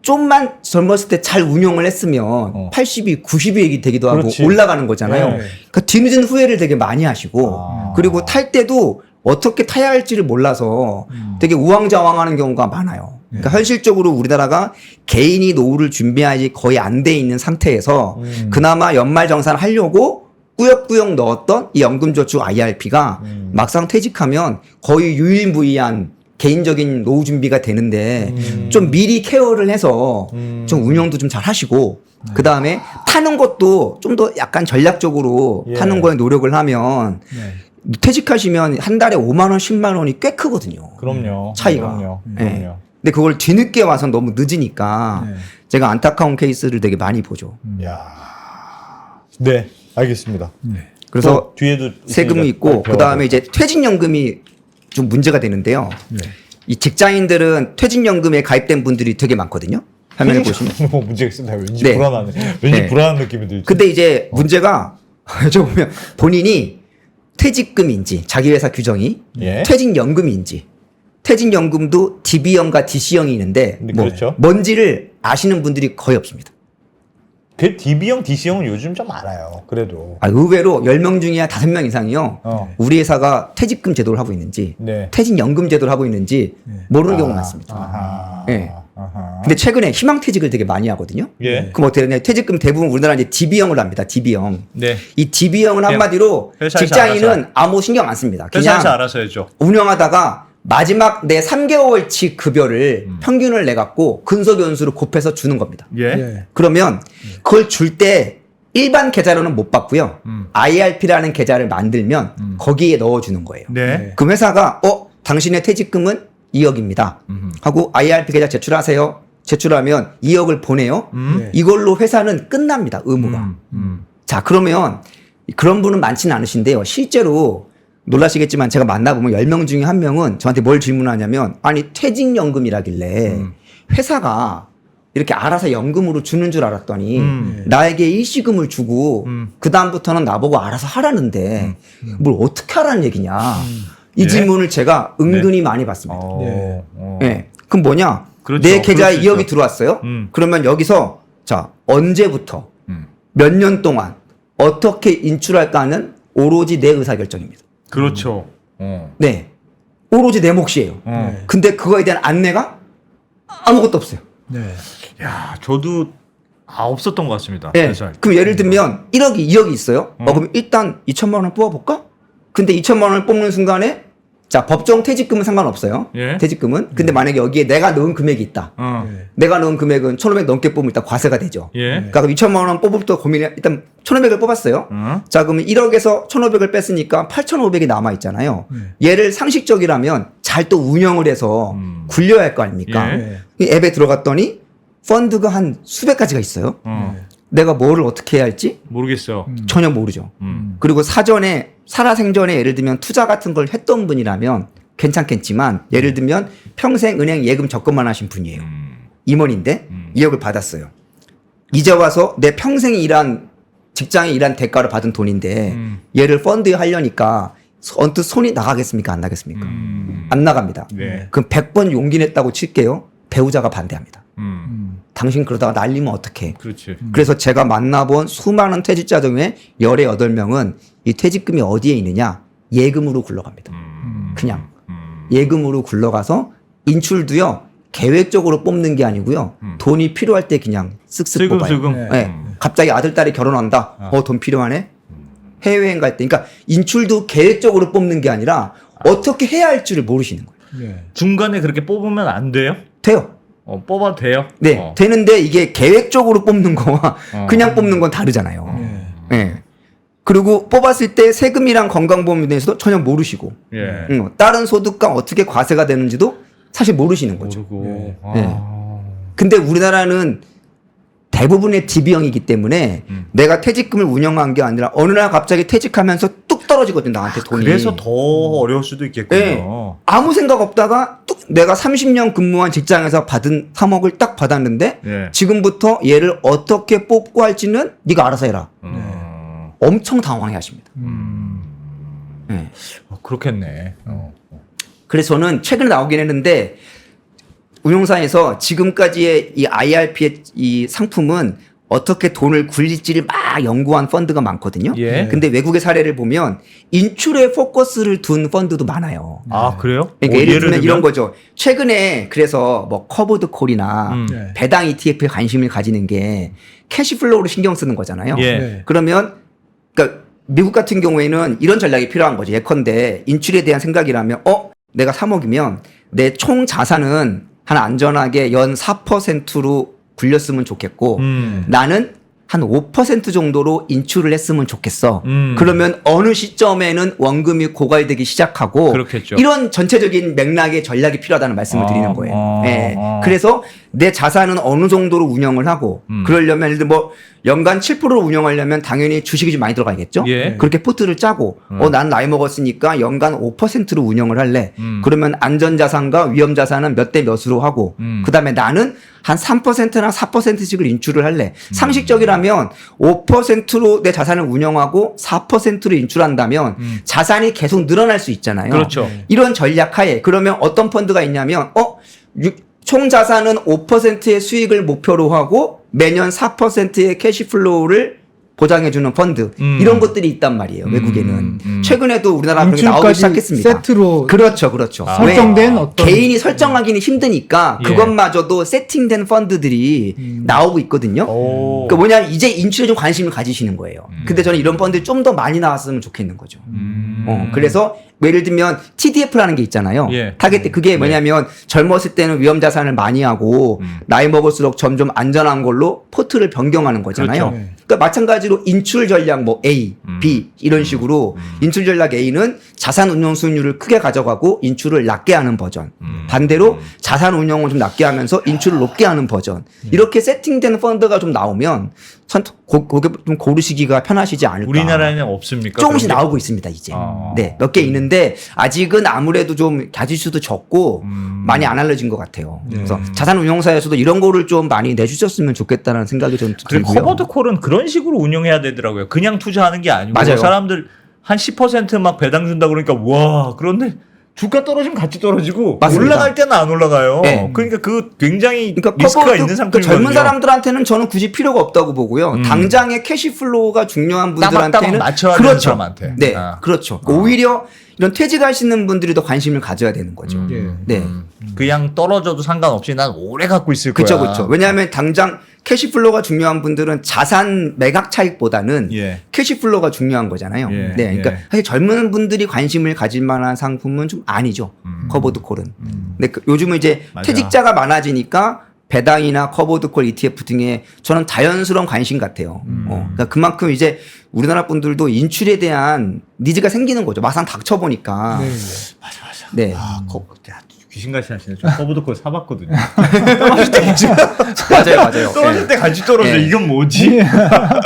좀만 젊었을 때 잘 운용을 했으면 80이 90이 되기도 하고
그렇지.
올라가는 거잖아요.
네.
그러니까 뒤늦은 후회를 되게 많이 하시고
아.
그리고 탈 때도 어떻게 타야 할지를 몰라서 되게 우왕좌왕하는 경우가 많아요. 그러니까 현실적으로 우리나라가 개인이 노후를 준비하지 거의 안 돼 있는 상태에서 그나마 연말정산을 하려고 꾸역꾸역 넣었던 이 연금저축 IRP가 막상 퇴직하면 거의 유일무이한 개인적인 노후 준비가 되는데 좀 미리 케어를 해서 좀 운영도 좀 잘 하시고 그 다음에 타는 것도 좀 더 약간 전략적으로
예.
타는 거에 노력을 하면 퇴직하시면 한 달에 5만 원, 10만 원이 꽤 크거든요.
그럼요.
차이가.
그럼요.
예.
그럼요.
근데 그걸 뒤늦게 와서 너무 늦으니까
네.
제가 안타까운 케이스를 되게 많이 보죠.
야. 네, 알겠습니다.
그래서
또 뒤에도
세금이
있으니까
있고
또
그 다음에 이제 퇴직연금이 좀 문제가 되는데요.
네.
이 직장인들은 퇴직연금에 가입된 분들이 되게 많거든요. 화면에 보시면.
뭐 문제가 있습니다. 왠지
네.
불안하네. 왠지
네.
불안한 느낌이 들지.
근데 이제 문제가 저 보면 본인이 퇴직금인지 자기 회사 규정이
예.
퇴직연금인지 퇴직연금도 DB형과 DC형이 있는데
네,
뭐
그렇죠.
뭔지를 아시는 분들이 거의 없습니다.
그 DB형, DC형은 요즘 좀 알아요. 그래도.
의외로 10명 중에 5명 이상이요.
어.
우리 회사가 퇴직금 제도를 하고 있는지
네.
퇴직연금 제도를 하고 있는지 모르는 경우가
아,
많습니다.
아하.
네.
아하.
근데 최근에 희망퇴직을 되게 많이 하거든요.
예.
그럼 어떻게 되냐? 퇴직금 대부분 우리나라 이제 DB형을 합니다. DB형.
네.
이 DB형은 한마디로
회사에서
직장인은
알아서.
아무 신경 안 씁니다. 그냥
회사에서 알아서 해줘.
운영하다가 마지막 내 3개월치 급여를 평균을 내갖고 근속연수로 곱해서 주는 겁니다.
예.
예.
그러면 그걸 줄 때 일반 계좌로는 못 받고요. IRP라는 계좌를 만들면 거기에 넣어주는 거예요.
네.
그럼 회사가 당신의 퇴직금은 2억입니다. 하고 IRP 계좌 제출하세요. 제출하면 2억을 보내요.
네.
이걸로 회사는 끝납니다. 의무가. 자, 그러면 그런 분은 많지는 않으신데요. 실제로 놀라시겠지만 제가 만나보면 10명 중에 1명은 저한테 뭘 질문하냐면 아니 퇴직연금이라길래 회사가 이렇게 알아서 연금으로 주는 줄 알았더니 나에게 일시금을 주고 그 다음부터는 나보고 알아서 하라는데 뭘 어떻게 하라는 얘기냐. 이
예?
질문을 제가 은근히 많이 받습니다.
네.
네. 그럼 뭐냐?
그렇죠.
내 계좌에
그럴 수
2억이
있죠.
들어왔어요.
음.
그러면 여기서 자 언제부터 몇 년 동안 어떻게 인출할까는 오로지 내 의사결정입니다.
그렇죠.
네. 오로지 내 몫이에요. 근데 그거에 대한 안내가 아무것도 없어요.
네.
야, 저도 없었던 것 같습니다.
네.
회사에.
그럼 예를 들면 1억이 2억이 있어요. 그럼 일단 2천만 원을 뽑아볼까? 근데 2천만 원을 뽑는 순간에 자 법정 퇴직금은 상관없어요.
예.
퇴직금은. 근데 만약에 여기에 내가 넣은 금액이 있다.
네.
내가 넣은 금액은 1,500 넘게 뽑으면 일단 과세가 되죠.
예.
그러니까 그럼 2천만 원 뽑을 때 고민해. 일단 1,500을 뽑았어요. 자, 그러면 1억에서 1,500을 뺐으니까 8,500이 남아 있잖아요. 얘를 상식적이라면 잘 또 운영을 해서 굴려야 할 거 아닙니까?
예.
이 앱에 들어갔더니 펀드가 한 수백 가지가 있어요. 내가 뭐를 어떻게 해야 할지
모르겠어요.
전혀 모르죠. 그리고 사전에 살아생전에 예를 들면 투자 같은 걸 했던 분이라면 괜찮겠지만 예를 들면 평생 은행 예금 적금만 하신 분이에요. 임원인데 2억을 받았어요. 이제 와서 내 평생 일한 직장에 일한 대가로 받은 돈인데 얘를 펀드에 하려니까 언뜻 손이 나가겠습니까? 안 나겠습니까? 안 나갑니다.
네.
그럼 100번 용기 냈다고 칠게요. 배우자가 반대합니다. 당신 그러다가 날리면 어떡해.
그렇지.
그래서 제가 만나본 수많은 퇴직자 중에 18명은 이 퇴직금이 어디에 있느냐? 예금으로 굴러갑니다. 그냥. 예금으로 굴러가서 인출도요. 계획적으로 뽑는 게 아니고요. 돈이 필요할 때 그냥 쓱쓱 뽑아요.
슬금슬금.
네. 갑자기 아들, 딸이 결혼한다. 돈 필요하네? 해외여행 갈 때. 그러니까 인출도 계획적으로 뽑는 게 아니라 어떻게 해야 할지를 모르시는 거예요.
네.
중간에 그렇게 뽑으면 안 돼요?
돼요.
뽑아도 돼요?
네. 되는데 이게 계획적으로 뽑는 거와 그냥 뽑는 건 다르잖아요. 네. 그리고 뽑았을 때 세금이랑 건강보험에 대해서도 전혀 모르시고
예.
다른 소득과 어떻게 과세가 되는지도 사실 모르시는 거죠.
모르고.
네. 근데 우리나라는 대부분의 DB형이기 때문에 내가 퇴직금을 운영한 게 아니라 어느 날 갑자기 퇴직하면서 뚝 떨어지거든 나한테 돈이.
그래서 더 어려울 수도 있겠군요.
네. 아무 생각 없다가 뚝 내가 30년 근무한 직장에서 받은 3억을 딱 받았는데
예.
지금부터 얘를 어떻게 뽑고 할지는 네가 알아서 해라. 엄청 당황해 하십니다. 네.
그렇겠네.
그래서 저는 최근에 나오긴 했는데 운용사에서 지금까지의 이 IRP의 이 상품은 어떻게 돈을 굴릴지를 막 연구한 펀드가 많거든요.
예.
근데 외국의 사례를 보면 인출에 포커스를 둔 펀드도 많아요.
아 그래요?
그러니까 예를 들면 이런 거죠. 최근에 그래서 뭐 커버드 콜이나
네.
배당 ETF에 관심을 가지는 게 캐시플로우를 신경 쓰는 거잖아요.
예.
네.
그러면 그러니까 미국 같은 경우에는 이런 전략이 필요한 거죠. 예컨대 인출에 대한 생각이라면 내가 3억이면 내 총 자산은 한 안전하게 연 4%로 굴렸으면 좋겠고 나는 한 5% 정도로 인출을 했으면 좋겠어. 그러면 어느 시점에는 원금이 고갈되기 시작하고
그렇겠죠.
이런 전체적인 맥락의 전략이 필요하다는 말씀을 드리는 거예요. 예. 그래서 내 자산은 어느 정도로 운영을 하고 그러려면 예를 들어 뭐 연간 7%를 운영하려면 당연히 주식이 좀 많이 들어가겠죠.
예.
그렇게 포트를 짜고 난 나이 먹었으니까 연간 5%로 운영을 할래. 그러면 안전자산과 위험자산은 몇 대 몇으로 하고 그다음에 나는 한 3%나 4%씩을 인출을 할래. 상식적이라면 5%로 내 자산을 운영하고 4%로 인출한다면 자산이 계속 늘어날 수 있잖아요.
그렇죠.
이런 전략 하에 그러면 어떤 펀드가 있냐면 총 자산은 5%의 수익을 목표로 하고 매년 4%의 캐시플로우를 보장해주는 펀드 이런 것들이 있단 말이에요. 외국에는 최근에도 우리나라 그런 게 나오기
인출까지
시작했습니다.
세트로
그렇죠.
설정된
왜?
어떤
개인이 설정하기는 힘드니까
예.
그것마저도 세팅된 펀드들이 나오고 있거든요.
오.
그러니까 뭐냐면 이제 인출에 좀 관심을 가지시는 거예요. 근데 저는 이런 펀드 좀 더 많이 나왔으면 좋겠는 거죠. 그래서 예를 들면 TDF라는 게 있잖아요.
예.
타겟 때 그게 뭐냐면 젊었을 때는 위험 자산을 많이 하고 나이 먹을수록 점점 안전한 걸로 포트를 변경하는 거잖아요.
그렇죠.
그러니까 마찬가지로 인출 전략 뭐 A, B 이런 식으로 인출 전략 A는 자산 운용 수익률을 크게 가져가고 인출을 낮게 하는 버전. 반대로 자산 운용을 좀 낮게 하면서 인출을 높게 하는 버전. 이렇게 세팅된 펀드가 좀 나오면 그게 좀 고르시기가 편하시지 않을까.
우리나라에는 없습니까?
조금씩
그런 게?
나오고 있습니다, 이제.
아.
네, 몇 개 있는데 아직은 아무래도 좀 가지수도 적고 많이 안 알려진 것 같아요. 그래서 자산 운용사에서도 이런 거를 좀 많이 내주셨으면 좋겠다는 생각이 좀
그리고
들고요.
커버드 콜은 그런 식으로 운영해야 되더라고요. 그냥 투자하는 게 아니고
맞아요.
사람들 한 10%막 배당 준다 그러니까 와 그런데 주가 떨어지면 같이 떨어지고
맞습니다.
올라갈 때는 안 올라가요.
네.
그러니까 그 굉장히
그러니까
리스크가
커버도
있는
그
상품이거든요.
젊은 사람들한테는 저는 굳이 필요가 없다고 보고요. 당장의 캐시플로우가 중요한
따박따박
분들한테는
맞춰야 되는
그렇죠.
사람한테.
네,
아.
그렇죠. 오히려 이런 퇴직하시는 분들이 더 관심을 가져야 되는 거죠. 네,
그냥 떨어져도 상관없이 난 오래 갖고 있을
그렇죠,
거야.
그렇죠. 왜냐하면 당장 캐시플로우가 중요한 분들은 자산 매각 차익보다는
예.
캐시플로우가 중요한 거잖아요.
예,
네, 그러니까
예.
사실 젊은 분들이 관심을 가질 만한 상품은 좀 아니죠. 커버드 콜은. 근데 요즘은 이제
맞아.
퇴직자가 많아지니까 배당이나 커버드콜 ETF 등에 저는 자연스러운 관심 같아요. 그러니까 그만큼 이제 우리나라 분들도 인출에 대한 니즈가 생기는 거죠. 막상 닥쳐보니까.
맞아.
네.
아, 귀신같이 하시네. 저 커버드 콜 사봤거든요. 떨어질 때 같이
맞아요.
떨어질 때 같이 떨어져.
네.
이건 뭐지?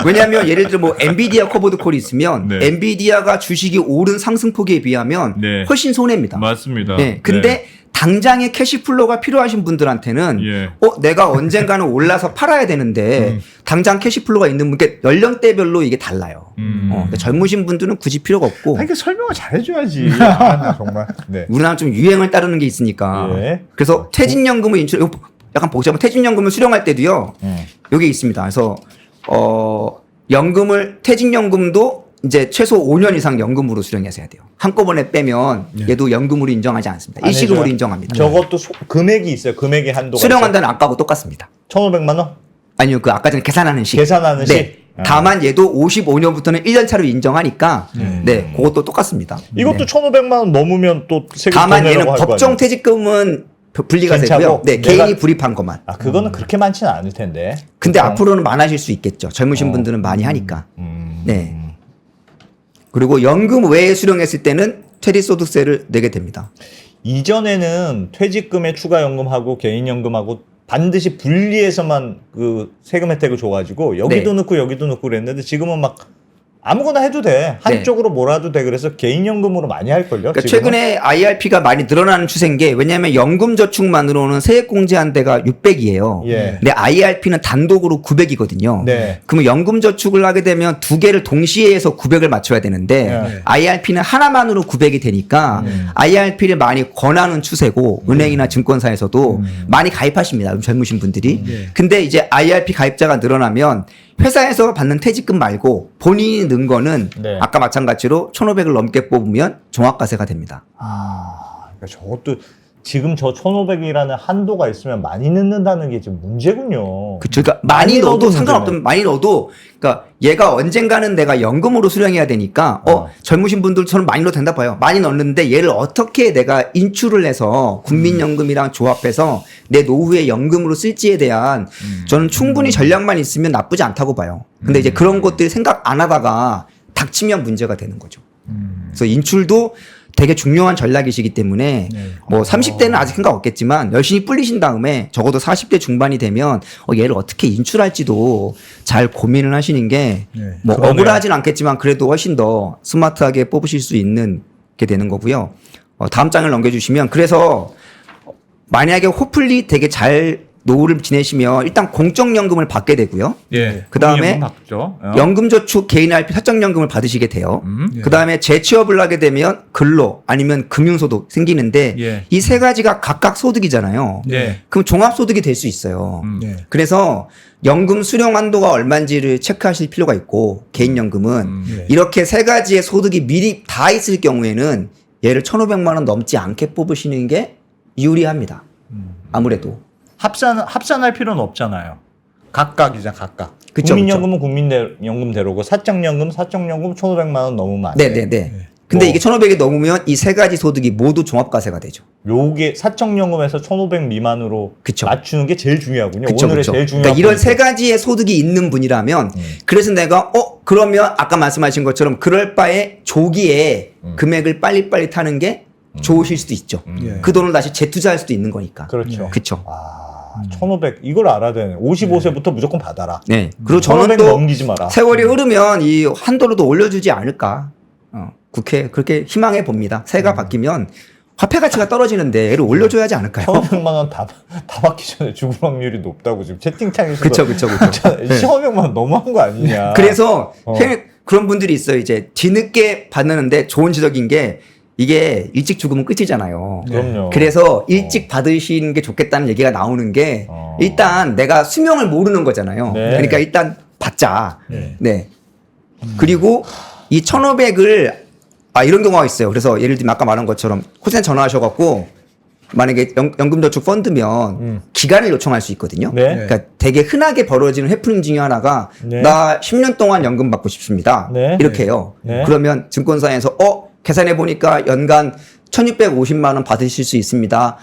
왜냐하면 예를 들어 뭐 엔비디아 커버드콜이 있으면
네.
엔비디아가 주식이 오른 상승폭에 비하면
네.
훨씬 손해입니다.
맞습니다.
네. 근데 당장의 캐시플로우가 필요하신 분들한테는
예.
내가 언젠가는 올라서 팔아야 되는데 당장 캐시플로우가 있는 분께 연령대별로 이게 달라요. 그러니까 젊으신 분들은 굳이 필요가 없고
그러니까 설명을 잘해줘야지. 나 정말. 네.
우리나라 좀 유행을 따르는 게 있으니까.
예.
그래서 퇴직연금을 인출, 이거 약간 복잡한 퇴직연금을 수령할 때도요. 여기 있습니다. 그래서 퇴직연금도 이제 최소 5년 이상 연금으로 수령해서 해야 돼요. 한꺼번에 빼면 얘도 연금으로 인정하지 않습니다.
안
일시금으로
해줘요?
인정합니다.
저것도 금액이 있어요. 금액의 한도가.
수령한다는 아까하고 똑같습니다.
1,500만 원?
아니요, 그 아까 전에 계산하는 식.
계산하는
네.
식? 아.
다만 얘도 55년부터는 1년 차로 인정하니까 네, 그것도 똑같습니다.
이것도
네.
1,500만 원 넘으면 또 세금
다만
더
얘는
내라고 할 거
법정
아니에요?
퇴직금은 분리가
괜찮고?
되고요. 네,
내가-
개인이 불입한 것만.
아, 그거는 그렇게 많지는 않을 텐데.
근데 앞으로는 많아질 수 있겠죠. 젊으신 분들은 많이 하니까. 네. 그리고 연금 외에 수령했을 때는 퇴직소득세를 내게 됩니다.
이전에는 퇴직금에 추가연금하고 개인연금하고 반드시 분리해서만 그 세금 혜택을 줘가지고 여기도
네.
넣고 여기도 넣고 그랬는데 지금은 막 아무거나 해도 돼. 한쪽으로 몰아도 돼. 그래서 개인연금으로 많이 할걸요.
그러니까
지금은?
최근에 IRP가 많이 늘어나는 추세인 게 왜냐하면 연금저축만으로는 세액공제한 대가 600이에요.
예.
근데 IRP는 단독으로 900이거든요.
네.
그러면 연금저축을 하게 되면 두 개를 동시에 해서 900을 맞춰야 되는데
네.
IRP는 하나만으로 900이 되니까 IRP를 많이 권하는 추세고 은행이나 증권사에서도 많이 가입하십니다. 젊으신 분들이. 근데 이제 IRP 가입자가 늘어나면 회사에서 받는 퇴직금 말고 본인이 넣은 거는
네.
아까 마찬가지로 1,500을 넘게 뽑으면 종합과세가 됩니다.
그러니까 저것도 지금 저 1,500이라는 한도가 있으면 많이 넣는다는 게 지금 문제군요.
그쵸. 그러니까 많이 넣어도
문제네.
상관없던 많이 넣어도 그러니까 얘가 언젠가는 내가 연금으로 수령해야 되니까 젊으신 분들처럼 많이 넣어도 된다 봐요. 많이 넣었는데 얘를 어떻게 내가 인출을 해서 국민연금이랑 조합해서 내 노후에 연금으로 쓸지에 대한 저는 충분히 전략만 있으면 나쁘지 않다고 봐요. 근데 이제 그런 것들 생각 안 하다가 닥치면 문제가 되는 거죠. 그래서 인출도 되게 중요한 전략이시기 때문에 뭐 30대는 아직 생각 없겠지만 열심히 불리신 다음에 적어도 40대 중반이 되면 얘를 어떻게 인출할지도 잘 고민을 하시는 게 뭐
그러네요.
억울하진 않겠지만 그래도 훨씬 더 스마트하게 뽑으실 수 있는 게 되는 거고요. 다음 장을 넘겨주시면 그래서 만약에 호플리 되게 잘 노후를 지내시면 일단 공적연금을 받게 되고요.
예.
그다음에
받죠.
연금저축 개인 RP 사적연금을 받으시게 돼요. 그다음에 재취업을 하게 되면 근로 아니면 금융소득 생기는데
예.
이 세 가지가 각각 소득이잖아요.
예.
그럼 종합소득이 될 수 있어요.
네.
그래서 연금 수령 한도가 얼마인지를 체크하실 필요가 있고 개인연금은 이렇게 세 가지의 소득이 미리 다 있을 경우에는 얘를 1,500만 원 넘지 않게 뽑으시는 게 유리합니다. 아무래도.
합산할 필요는 없잖아요. 각각이잖아, 각각.
그쵸,
국민연금은 국민연금대로고 사적연금 1,500만 원 넘으면 안 돼.
네네네. 근데
뭐.
이게 1,500이 넘으면 이 세 가지 소득이 모두 종합과세가 되죠.
요게 사적연금에서 1,500 미만으로
그쵸.
맞추는 게 제일 중요하군요.
그쵸,
오늘의
그쵸.
제일 중요한
그러니까 이런
포인트.
세 가지의 소득이 있는 분이라면 그래서 내가 그러면 아까 말씀하신 것처럼 그럴 바에 조기에 금액을 빨리빨리 타는 게 좋으실 수도 있죠. 그 돈을 다시 재투자할 수도 있는 거니까.
그렇죠.
그쵸.
1,500 이걸 알아야 되네. 55세부터 무조건 받아라.
네. 그리고
1,500
저는 또
넘기지 마라.
세월이 흐르면 이 한도를 더 올려주지 않을까. 국회 그렇게 희망해 봅니다. 새가 바뀌면 화폐 가치가 떨어지는데 얘를 올려줘야지 않을까요?
1,500만 원 다 받기 전에 죽을 확률이 높다고 지금 채팅창에서
그쵸.
1,500만 원 너무한 거 아니냐.
그래서 그런 분들이 있어요. 이제 뒤늦게 받는데 좋은 지적인 게 이게 일찍 죽으면 끝이잖아요.
그럼요.
그래서 일찍 받으시는 게 좋겠다는 얘기가 나오는 게 일단 내가 수명을 모르는 거잖아요.
네.
그러니까 일단 받자. 네. 그리고 이 1,500을 이런 경우가 있어요. 그래서 예를 들면 아까 말한 것처럼 코센 전화하셔갖고 만약에 연금저축 펀드면 기간을 요청할 수 있거든요.
네.
그러니까 되게 흔하게 벌어지는 해프닝 중에 하나가
네.
나 10년 동안 연금 받고 싶습니다.
네.
이렇게 해요.
네.
그러면 증권사에서 계산해 보니까 연간 1,650만 원 받으실 수 있습니다.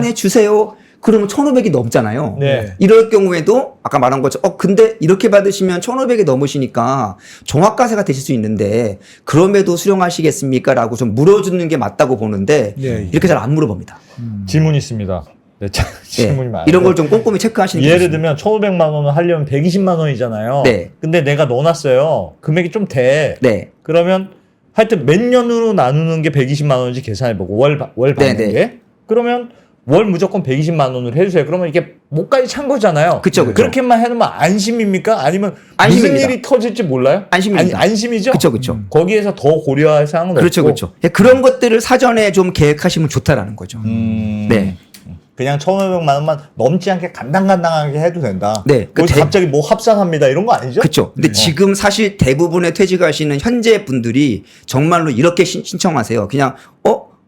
네, 주세요. 그러면 1,500이 넘잖아요.
네.
이럴 경우에도 아까 말한 것처럼 근데 이렇게 받으시면 1,500이 넘으시니까 종합과세가 되실 수 있는데 그럼에도 수령하시겠습니까? 라고 좀 물어주는 게 맞다고 보는데 이렇게 잘 안 물어봅니다.
질문 있습니다. 네, 질문이 많아요.
이런 걸 좀 꼼꼼히 체크하시는 게
예를
좋습니다.
들면 1,500만 원을 하려면 120만 원이잖아요.
네.
근데 내가 넣어놨어요. 금액이 좀 돼.
네.
그러면 하여튼 몇 년으로 나누는 게 120만 원인지 계산해보고 월 받는
네, 네.
게 그러면 월 무조건 120만 원을 해주세요. 그러면 이게 목까지 찬 거잖아요.
그쵸, 그쵸.
그렇게만 해놓으면 안심입니까? 아니면
안심입니다.
무슨 일이 터질지 몰라요?
안심입니다.
안심이죠?
그쵸.
거기에서 더 고려할 사항은
그렇죠.
없고.
그런 것들을 사전에 좀 계획하시면 좋다라는 거죠. 네.
그냥 1,500만 원만 넘지 않게 간당간당하게 해도 된다.
네.
거기서 갑자기 뭐 합산합니다 이런 거 아니죠?
그렇죠. 근데 지금 사실 대부분의 퇴직하시는 현재 분들이 정말로 이렇게 신청하세요. 그냥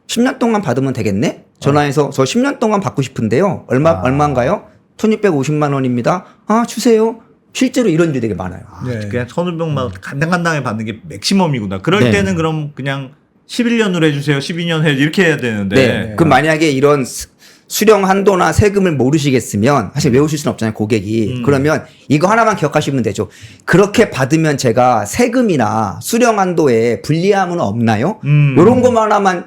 10년 동안 받으면 되겠네? 전화해서 저 10년 동안 받고 싶은데요. 얼마인가요? 1,650만 원입니다. 주세요. 실제로 이런 일이 되게 많아요.
그냥 1,500만 원 간당간당하게 받는 게 맥시멈이구나. 그럴
네.
때는 그럼 그냥 11년으로 해주세요. 12년 해 이렇게 해야 되는데.
네. 그럼 만약에 이런 수령 한도나 세금을 모르시겠으면 사실 외우실 수는 없잖아요, 고객이. 그러면 이거 하나만 기억하시면 되죠. 그렇게 받으면 제가 세금이나 수령 한도에 불리함은 없나요? 이런 것만 하나만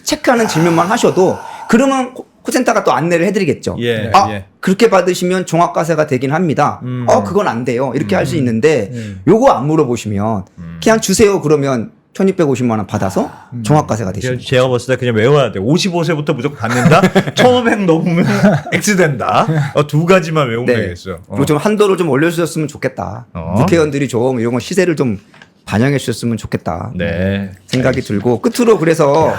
체크하는 질문만 하셔도 그러면 콜센터가 또 안내를 해드리겠죠.
예,
아
예.
그렇게 받으시면 종합과세가 되긴 합니다. 그건 안 돼요. 이렇게 할 수 있는데 요거 안 물어보시면 그냥 주세요 그러면 1,250만 원 받아서 종합과세가 되십니다.
제가 봤을 때 그냥 외워야 돼. 55세부터 무조건 받는다. 1,500 넘으면 X 된다. 두 가지만 외우면 되겠어.
그리고 좀 한도를 좀 올려주셨으면 좋겠다. 국회의원들이 좀 이런 거 시세를 좀 반영해 주셨으면 좋겠다.
네.
생각이 들고 끝으로 그래서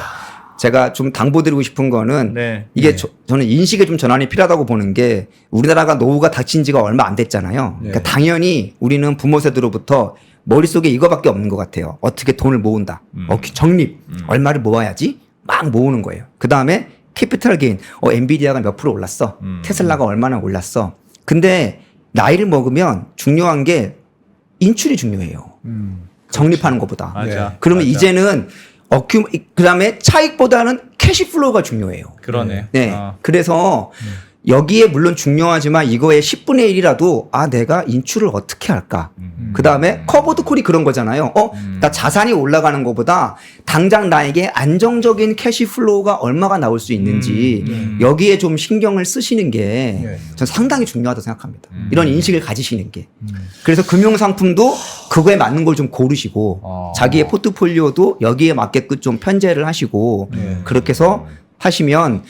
제가 좀 당부드리고 싶은 거는
네.
이게 저는 인식의 좀 전환이 필요하다고 보는 게 우리나라가 노후가 닥친 지가 얼마 안 됐잖아요. 그러니까 당연히 우리는 부모 세대로부터 머릿속에 이거밖에 없는 것 같아요. 어떻게 돈을 모은다. 적립. 얼마를 모아야지. 막 모으는 거예요. 그 다음에 캐피탈 게인. 엔비디아가 몇 프로 올랐어. 테슬라가 얼마나 올랐어. 근데 나이를 먹으면 중요한 게 인출이 중요해요. 적립하는 것보다.
맞아.
그러면
맞아.
이제는 그다음에 차익보다는 캐시플로우가 중요해요.
그러네.
네. 그래서 여기에 물론 중요하지만 이거의 10분의 1이라도 내가 인출을 어떻게 할까? 그다음에 커버드 콜이 그런 거잖아요. 나 자산이 올라가는 것보다 당장 나에게 안정적인 캐시플로우가 얼마가 나올 수 있는지 여기에 좀 신경을 쓰시는 게 전 상당히 중요하다고 생각합니다. 이런 인식을 가지시는 게. 그래서 금융 상품도 그거에 맞는 걸 좀 고르시고 자기의 포트폴리오도 여기에 맞게끔 좀 편제를 하시고 그렇게 해서 하시면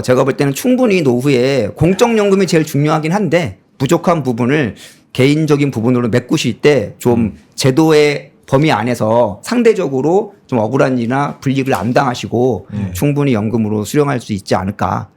제가 볼 때는 충분히 노후에 공적연금이 제일 중요하긴 한데 부족한 부분을 개인적인 부분으로 메꾸실 때 좀 제도의 범위 안에서 상대적으로 좀 억울한 일이나 불이익을 안 당하시고 충분히 연금으로 수령할 수 있지 않을까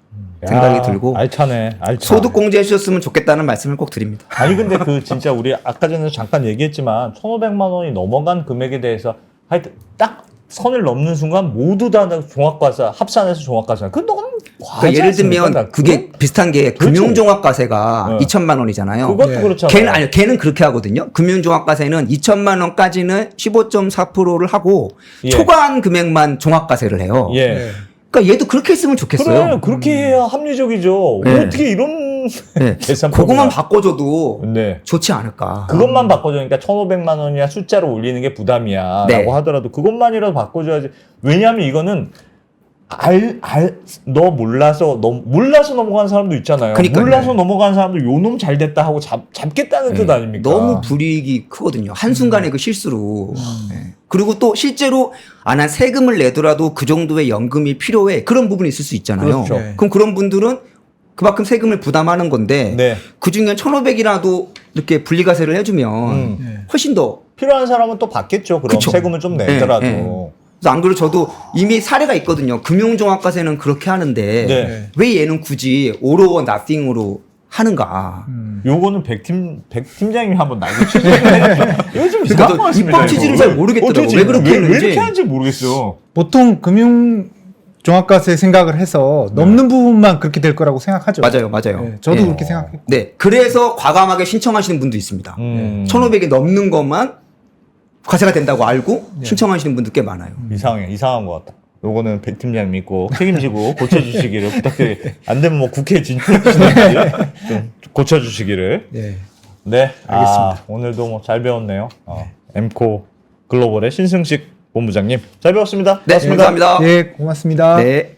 생각이 들고
알차네. 알차.
소득 공제해 주셨으면 좋겠다는 말씀을 꼭 드립니다.
아니 근데 그 진짜 우리 아까 전에 잠깐 얘기했지만 1,500만 원이 넘어간 금액에 대해서 하여튼 딱 선을 넘는 순간 모두 다 종합과세 합산해서 종합과세. 그 너무
그러니까 예를 들면 그게 비슷한 게
그렇죠.
금융종합과세가 2천만 원이잖아요.
그것도 그렇잖아요.
걔는 그렇게 하거든요. 금융종합과세는 2천만 원까지는 15.4%를 하고 초과한 금액만 종합과세를 해요.
예.
그러니까 얘도 그렇게 했으면 좋겠어요.
그래, 그렇게 해야 합리적이죠.
네.
어떻게 이런
네.
계산
그것만 바꿔줘도
네.
좋지 않을까.
그것만 바꿔주니까 1,500만 원이야 숫자를 올리는 게 부담이야
네.
라고 하더라도 그것만이라도 바꿔줘야지. 왜냐하면 이거는 너 몰라서 넘어간 사람도 있잖아요.
그러니까요.
몰라서 넘어간 사람도 요놈 잘 됐다 하고 잡겠다는 뜻 아닙니까?
너무 불이익이 크거든요. 한순간의 그 실수로. 네. 그리고 또 실제로 난 세금을 내더라도 그 정도의 연금이 필요해. 그런 부분이 있을 수 있잖아요.
그렇죠.
그럼 그런 분들은 그만큼 세금을 부담하는 건데
네.
그중에 1,500이라도 이렇게 분리과세를 해주면 훨씬 더
필요한 사람은 또 받겠죠. 그럼
그쵸.
세금을 좀 내더라도.
네, 네. 그래서 안 그래도 저도 이미 사례가 있거든요. 금융종합과세는 그렇게 하는데
네.
왜 얘는 굳이 all or nothing으로 하는가.
요거는 백 팀장님이 한번 나중에 취재 좀 해주세요. 이거 좀 이상한
저도
것 같습니다.
입법 취지를 잘 모르겠더라고요.
어떻게
왜 그렇게
왜
했는지.
이렇게 하는지 모르겠어요.
보통 금융 종합과세 생각을 해서 넘는 부분만 그렇게 될 거라고 생각하죠.
맞아요.
네, 저도 그렇게 생각해요.
네. 그래서 과감하게 신청하시는 분도 있습니다. 1,500이 넘는 것만 과세가 된다고 알고 신청하시는 분들 꽤 많아요.
이상한 것 같다. 요거는 백 팀장님 꼭 책임지고 고쳐주시기를 부탁드립니다. 안 되면 뭐 국회에 진출하시는지 좀 고쳐주시기를.
네.
네,
알겠습니다.
오늘도 뭐 잘 배웠네요. 엠코 글로벌의 신승식 본부장님 잘 배웠습니다.
네,
고맙습니다.
감사합니다.
예, 고맙습니다.
네.